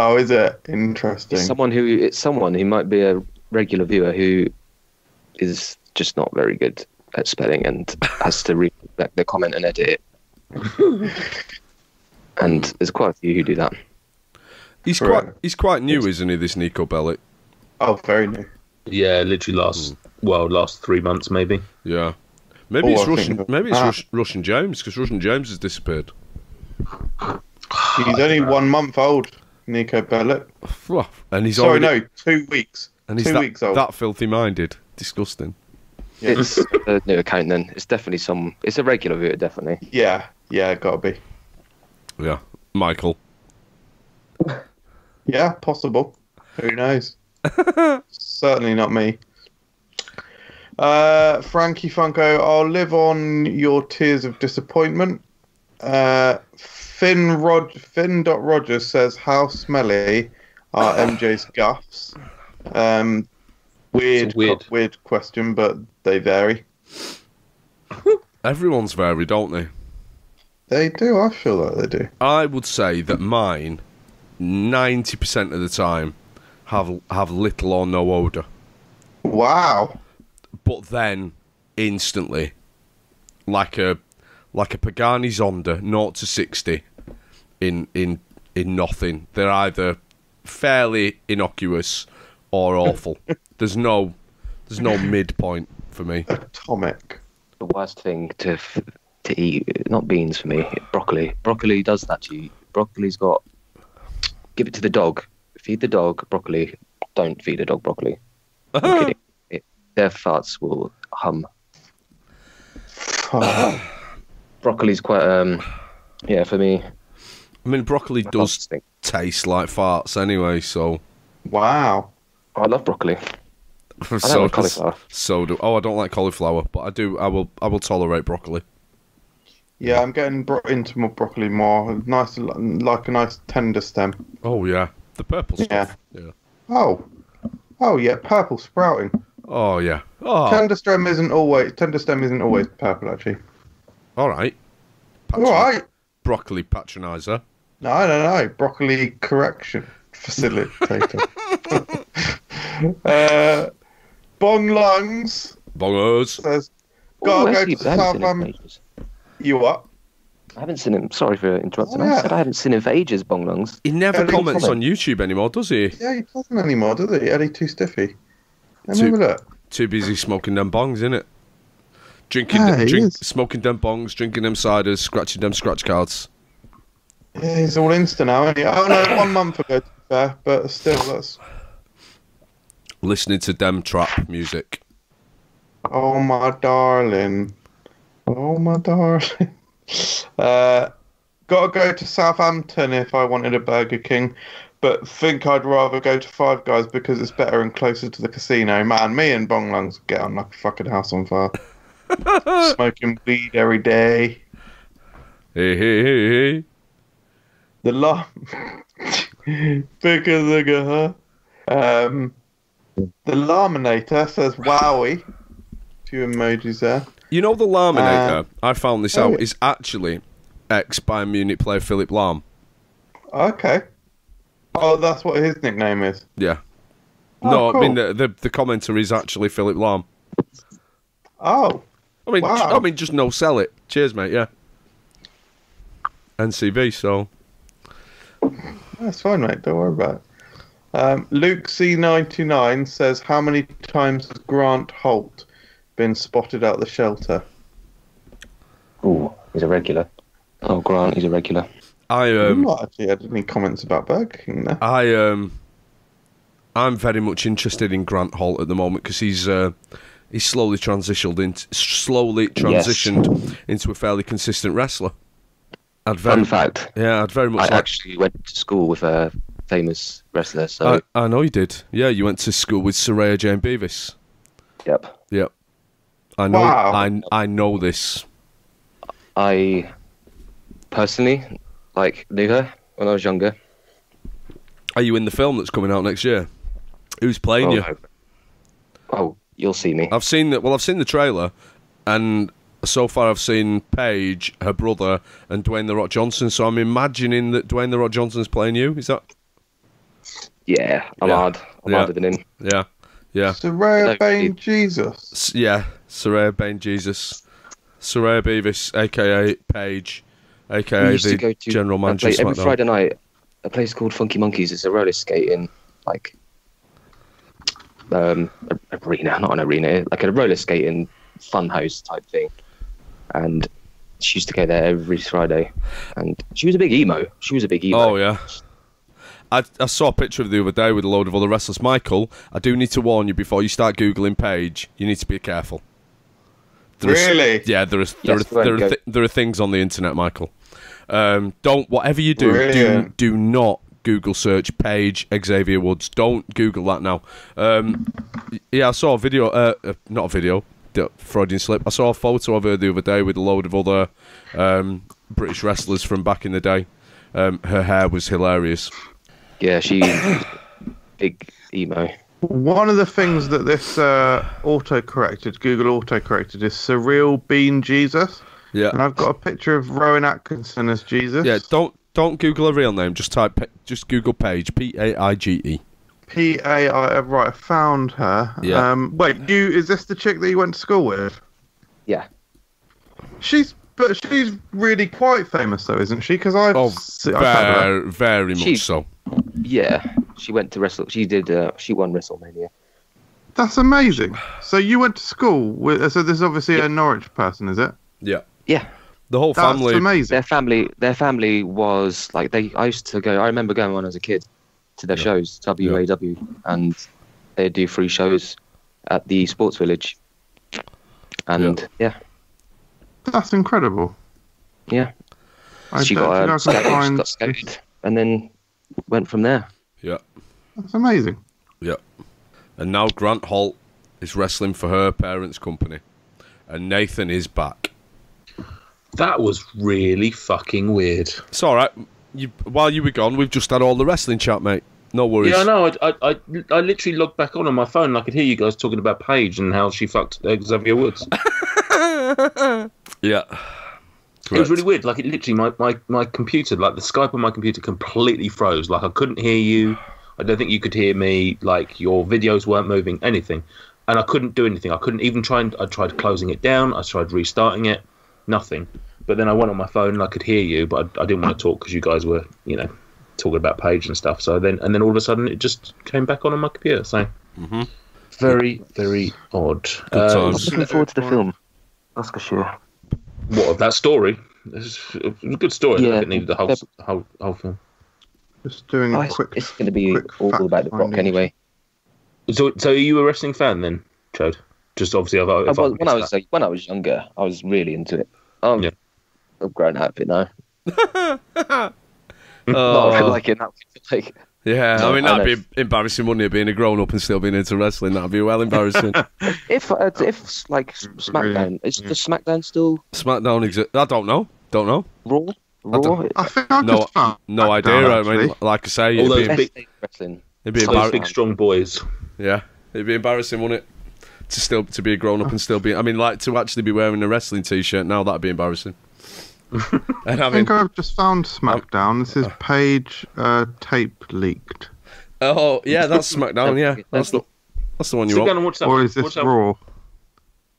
Oh, is it? Interesting. It's someone who might be a regular viewer who is just not very good at spelling and has to read the comment and edit it. And there's quite a few who do that. He's quite new, isn't he, this Nico Bellic? Oh, very new. Yeah, literally last 3 months maybe. Yeah. Maybe it's Russian. Maybe it's Russian James, because Russian James has disappeared. He's only 1 month old, Nico Bellic. And he's 2 weeks. And he's 2 weeks old. that filthy minded. Disgusting. Yeah. It's a new account then. It's definitely it's a regular viewer, definitely. Yeah, gotta be. Yeah. Michael. Yeah, possible. Who knows? Certainly not me. Frankie Funko, I'll live on your tears of disappointment. Finn.Rogers says, how smelly are MJ's guffs? Weird question, but they vary. Everyone's vary, don't they? They do, I feel like they do. I would say that mine, 90% of the time, have little or no odour. Wow. But then, instantly, like a Pagani Zonda, 0 to 60, in nothing. They're either fairly innocuous or awful. There's no midpoint for me. Atomic. The worst thing to eat, not beans for me, broccoli. Broccoli does that to you. Broccoli's got... Give it to the dog. Feed the dog broccoli. Don't feed a dog broccoli. I'm kidding. Their farts will hum. Broccoli's quite, for me. I mean, broccoli does taste like farts anyway, so... Wow. I love broccoli. I don't like cauliflower. So do... Oh, I don't like cauliflower, but I do. I will tolerate broccoli. Yeah, I'm getting into more broccoli more. Nice, like a nice tender stem. Oh, yeah. The purple stuff. Yeah. Oh, yeah, purple sprouting. Oh, yeah. Oh. Tender stem isn't always purple, actually. All right. All right. Broccoli patroniser. No. Broccoli correction facilitator. Bong Lungs says, gotta go to Southampton. You what? I haven't seen him. Sorry for interrupting. I said I haven't seen him for ages, Bong Lungs. He never comments on YouTube anymore, does he? Yeah, he doesn't anymore, does he? Eddie too stiffy. Let me have a look. Too busy smoking them bongs, innit? Smoking them bongs, drinking them ciders, scratching them scratch cards. Yeah, he's all Insta now, isn't he? Oh no, 1 month ago, to be fair, but still, that's... Listening to dem trap music. Oh my darling. Oh my darling. Gotta go to Southampton if I wanted a Burger King, but think I'd rather go to Five Guys because it's better and closer to the casino. Man, me and Bong Lungs get on like a fucking house on fire. Smoking weed every day. Hey. The the Laminator says wowie. Few emojis there. You know the Laminator, I found this out, is actually ex-Bayern Munich player Philip Lahm. Okay. Oh, that's what his nickname is? Yeah. Oh, no, cool. I mean, the commenter is actually Philip Lahm. Oh. I mean, wow. Just no sell it. Cheers, mate, yeah. NCB, so... That's fine, mate. Don't worry about it. Luke C99 says, how many times has Grant Holt been spotted out the shelter? Oh, he's a regular. Oh, Grant, he's a regular. I've not actually had any comments about Burger King there. I'm very much interested in Grant Holt at the moment because he's slowly transitioned into a fairly consistent wrestler. Fun fact. Yeah, I'd very much. I actually went to school with a famous wrestler. So I know you did. Yeah, you went to school with Saraya Jane Beavis. Yep. I know. Wow. I know this. I personally knew her when I was younger. Are you in the film that's coming out next year? Who's playing you? Oh, you'll see me. I've seen that. Well, I've seen the trailer, and so far I've seen Paige, her brother, and Dwayne The Rock Johnson. So I'm imagining that Dwayne The Rock Johnson's playing you. Is that? Yeah, I'm hard. I'm harder than him. Yeah. Yeah. Soraya Bain Jesus. Yeah. Soraya Bain Jesus. Soraya Beavis, a.k.a. Paige, a.k.a. We used to the go to general manager of every SmackDown. Friday night, a place called Funky Monkeys. It's a roller skating, like, arena, not an arena, like a roller skating fun house type thing. And she used to go there every Friday. And she was a big emo. Oh, yeah. I saw a picture of the other day with a load of other wrestlers. Michael, I do need to warn you before you start Googling Paige, you need to be careful. Really? Yeah, there are things on the internet, Michael. Whatever you do, do not Google search Paige Xavier Woods. Don't Google that now. Yeah, I saw a video, not a video, Freudian slip. I saw a photo of her the other day with a load of other British wrestlers from back in the day. Her hair was hilarious. Yeah, she's big emo. One of the things that this Google auto-corrected is Surreal Bean Jesus. Yeah. And I've got a picture of Rowan Atkinson as Jesus. Yeah, don't Google a real name. Just Google Paige, Paige. Right, I found her. Yeah. Wait, is this the chick that you went to school with? Yeah. She's really quite famous though, isn't she? Because I've very much so. Yeah, she went to wrestle. She won WrestleMania. That's amazing. So you went to school with? So this is obviously a Norwich person, is it? Yeah. Yeah. The whole family. That's amazing. Their family was like I used to go. I remember going when I was a kid to their shows, WAW, and they'd do free shows at the Sports Village. And yeah. That's incredible. Yeah. She got scouted and then went from there. Yeah. That's amazing. Yeah. And now Grant Holt is wrestling for her parents' company. And Nathan is back. That was really fucking weird. It's alright. While you were gone, we've just had all the wrestling chat, mate. No worries. Yeah, I know. I literally logged back on my phone and I could hear you guys talking about Paige and how she fucked Xavier Woods. Yeah. Correct. It was really weird. Like, it literally, my computer, like the Skype on my computer completely froze. Like, I couldn't hear you. I don't think you could hear me. Like, your videos weren't moving, anything. And I couldn't do anything. I couldn't even I tried closing it down. I tried restarting it. Nothing. But then I went on my phone and I could hear you, but I didn't want to talk because you guys were, talking about Paige and stuff. So then all of a sudden it just came back on my computer. So very, very odd. Good times. Looking forward to the film. That's for sure. What, of that story? It was a good story. Yeah. It needed the whole film. Just doing a quick. It's going to be all about the FRUK anyway. So are you a wrestling fan then, Chode? Just obviously, when I was younger, I was really into it. I've grown out of it now. Not like it now. Like, yeah, I mean that'd be embarrassing, wouldn't it? Being a grown up and still being into wrestling, that'd be well embarrassing. if like SmackDown is the SmackDown still SmackDown exists? I don't know. Raw? I think I just found no idea. I mean, like I say, all it'd those be wrestling. big strong boys. Yeah, it'd be embarrassing, wouldn't it? To be a grown up and still be. I mean, like to actually be wearing a wrestling t-shirt now, that'd be embarrassing. And I think I've just found SmackDown. This is Paige tape leaked. Oh yeah, that's SmackDown. Yeah, that's the one you want. Watch that. Or is this Raw?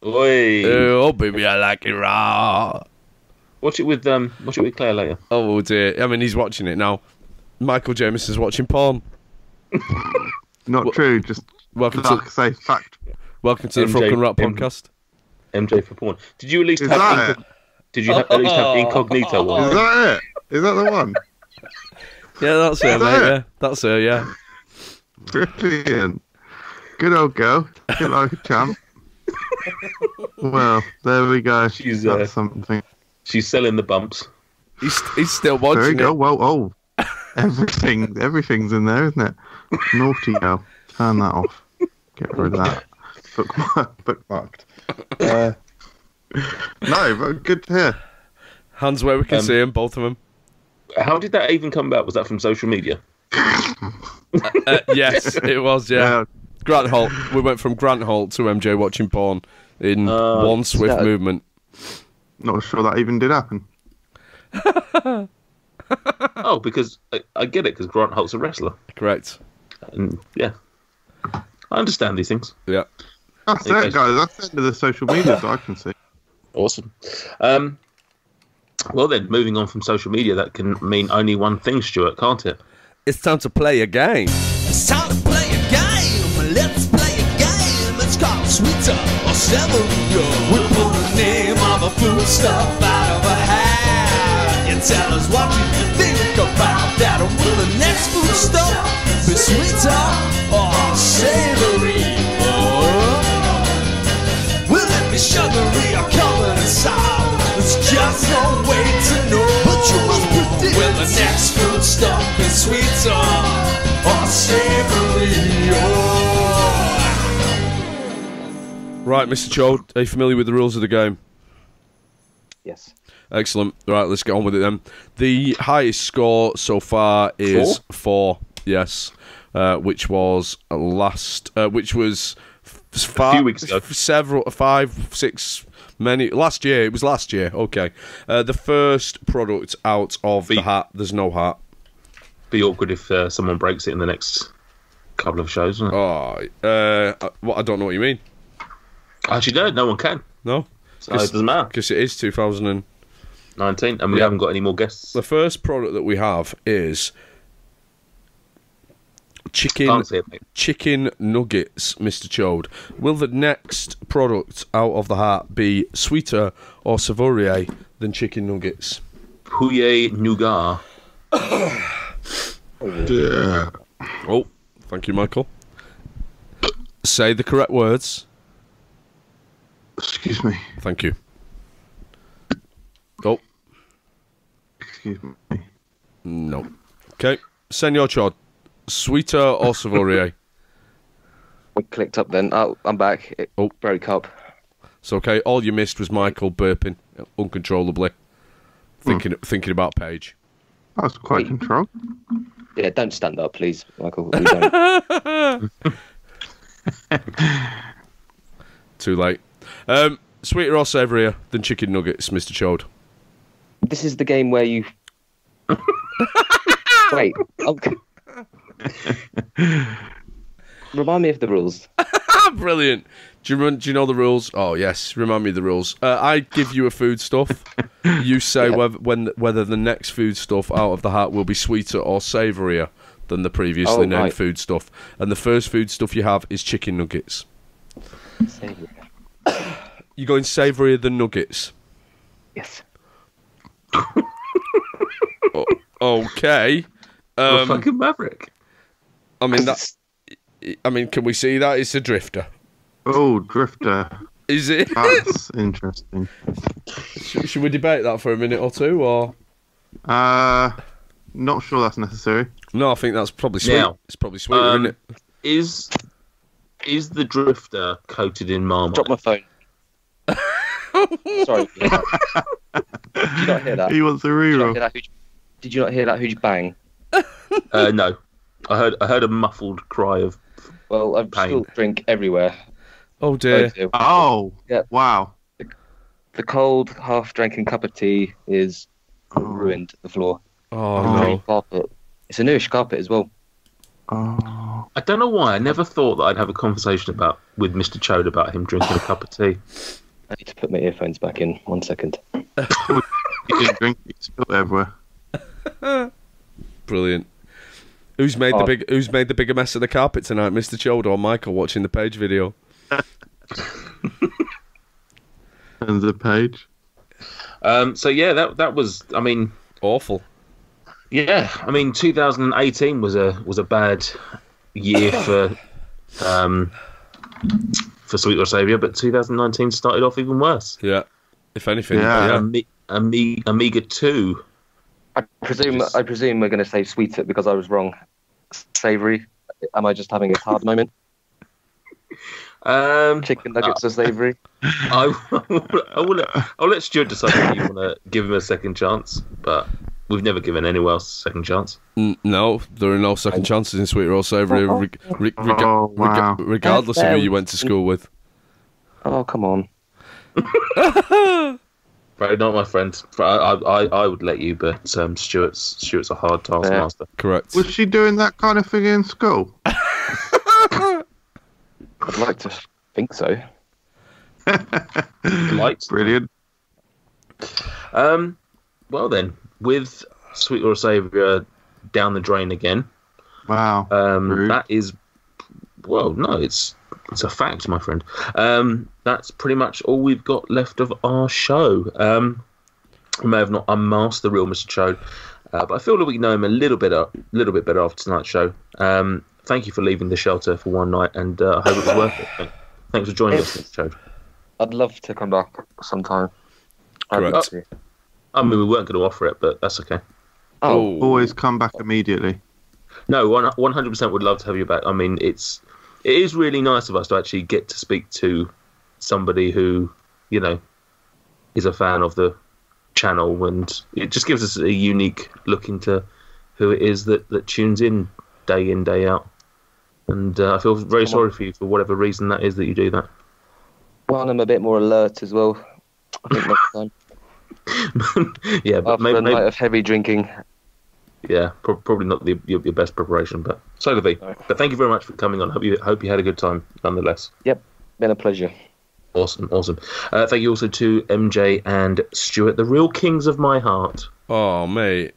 Oi. Oh baby, I like it raw. Watch it with Claire later. Oh dear. I mean, he's watching it now. Michael Jamieson's watching porn. Not true. Just welcome like say fact. Welcome to the FRUK and Rap podcast. MJ for porn. Did you at least have? Did you at least have incognito one? Is that it? Is that the one? Yeah, that's her, mate. Yeah, that's her. Yeah. Brilliant. Good old girl. Get like a champ. Well, there we go. That's something. She's selling the bumps. He's still watching. There you go. Well, everything's in there, isn't it? Naughty girl. Turn that off. Get rid of that. Bookmarked. No, but good to hear. Hands where we can see them, both of them. How did that even come about? Was that from social media? Yes, it was, yeah. Grant Holt. We went from Grant Holt to MJ watching porn in one swift movement. Not sure that even did happen. Oh, because I get it, because Grant Holt's a wrestler. Correct. And yeah, I understand these things. Yeah. That's it, guys. That's the end of the social media that I can see. Awesome. Well then, moving on from social media, that can mean only one thing, Stuart, can't it? It's time to play a game. It's time to play a game. Let's play a game. It's called Sweeter or Severio. We pull the name of a foodstuff out of a hat. You tell us what you think about that. Will the next foodstuff be sweeter or savory? Will it be sugary or covered in salt? There's just no way to know. But you must predict. Will the next foodstuff be sweeter or savory? Right, Mr. Chode, are you familiar with the rules of the game? Yes. Excellent. Right, let's get on with it then. The highest score so far is 4. Yes, which was last. Which was A few weeks ago. Last year. It was last year. Okay. The first product out of the hat. There's no hat. Be awkward if someone breaks it in the next couple of shows, wouldn't it? What? I don't know what you mean. Actually, no one can. No, So it doesn't matter. because it is 2019, 19, and we haven't got any more guests. The first product that we have is Can't see it, mate. chicken nuggets, Mr. Chode. Will the next product out of the hat be sweeter or savoury than chicken nuggets? Pouillet nougat. Yeah. Oh, thank you, Michael. Say the correct words. Excuse me. Thank you. Oh, Excuse me. no. Okay, Senor Chode. Sweeter or savoury? We clicked up then. Oh, I'm back. It broke up. It's okay. All you missed was Michael burping uncontrollably, thinking about Paige. That was quite controlled. Yeah, don't stand up, please, Michael. We don't. Too late. Sweeter or savoury than chicken nuggets, Mr. Chode? This is the game where you. Wait. Remind me of the rules. Brilliant. Do you know the rules? Oh yes, remind me of the rules. I give you a food stuff. You say whether the next food stuff out of the hat will be sweeter or savourier than the previously named food stuff. And the first food stuff you have is chicken nuggets. Savoury. You're going savourier than nuggets. Yes. You're Okay. a fucking maverick. I mean, can we see that? It's a drifter. Oh, drifter. Is it? That's interesting. Should we debate that for a minute or two, or? Not sure that's necessary. No, I think that's probably sweet. Now, it's probably sweeter, isn't it? Is the drifter coated in marmite? Drop my phone. Sorry. Did you not hear that? He wants a reroll. Did you not hear that huge bang? No, I heard a muffled cry of. Well, I've Pain. spilled drink everywhere. Oh dear. Oh, Yeah. wow. The cold, half-drinking cup of tea is ruined the floor. Oh Green no. carpet. It's a newish carpet as well. Oh. I don't know why. I never thought that I'd have a conversation with Mister Chode about him drinking a cup of tea. I need to put my earphones back in. 1 second. You didn't drink it, you spilled it everywhere. Brilliant. Who's made the bigger mess of the carpet tonight, Mister Chode or Michael watching the Page video? And the page. So yeah, that was. I mean, Awful. yeah. I mean, 2018 was a bad year for Sweet or Saviour, but 2019 started off even worse. Yeah. If anything. Yeah. Amiga 2. I presume we're going to say sweeter because I was wrong. Savoury. Am I just having a hard moment? Chicken nuggets are savoury. I'll let Stuart decide if you want to give him a second chance, but we've never given anyone else a second chance. No, there are no second chances in Sweeter or Savoury, Wow. regardless of who you went to school with. Oh, come on. Right, not my friend. I would let you, but Stuart's a hard taskmaster. Correct. Was she doing that kind of thing in school? I'd like to think so. Lights. Brilliant. Well then, with Sweet or Saviour down the drain again. Wow. Rude. That is, well, no, it's a fact, my friend. That's pretty much all we've got left of our show. We may have not unmasked the real Mister Chode, but I feel that we know him a little bit better after tonight's show. Thank you for leaving the shelter for one night, and I hope it was worth it. Thanks for joining us, Mister Chode. I'd love to come back sometime. Correct. I mean, we weren't going to offer it, but that's okay. Oh, Always come back immediately. No, 100% would love to have you back. I mean, it is really nice of us to actually get to speak to somebody who, you know, is a fan of the channel, and it just gives us a unique look into who it is that tunes in, day out. And I feel very sorry for you for whatever reason that is that you do that. well, I'm a bit more alert as well. I think next time. Yeah, but After a night maybe of heavy drinking. yeah, probably not your best preparation, but so to be. But thank you very much for coming on. Hope you had a good time, nonetheless. Yep, been a pleasure. Awesome. Thank you also to MJ and Stuart, the real kings of my heart. Oh, mate.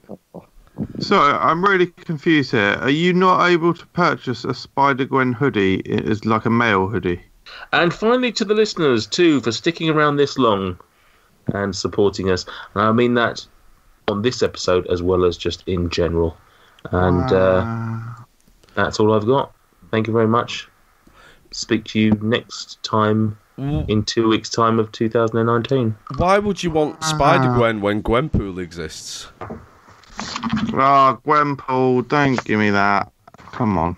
So, I'm really confused here. Are you not able to purchase a Spider-Gwen hoodie as like a male hoodie? And finally to the listeners, too, for sticking around this long and supporting us. And I mean that on this episode as well as just in general. And that's all I've got. Thank you very much. Speak to you next time in 2 weeks' time of 2019. Why would you want Spider-Gwen when Gwenpool exists? Oh, Gwenpool, don't give me that. Come on.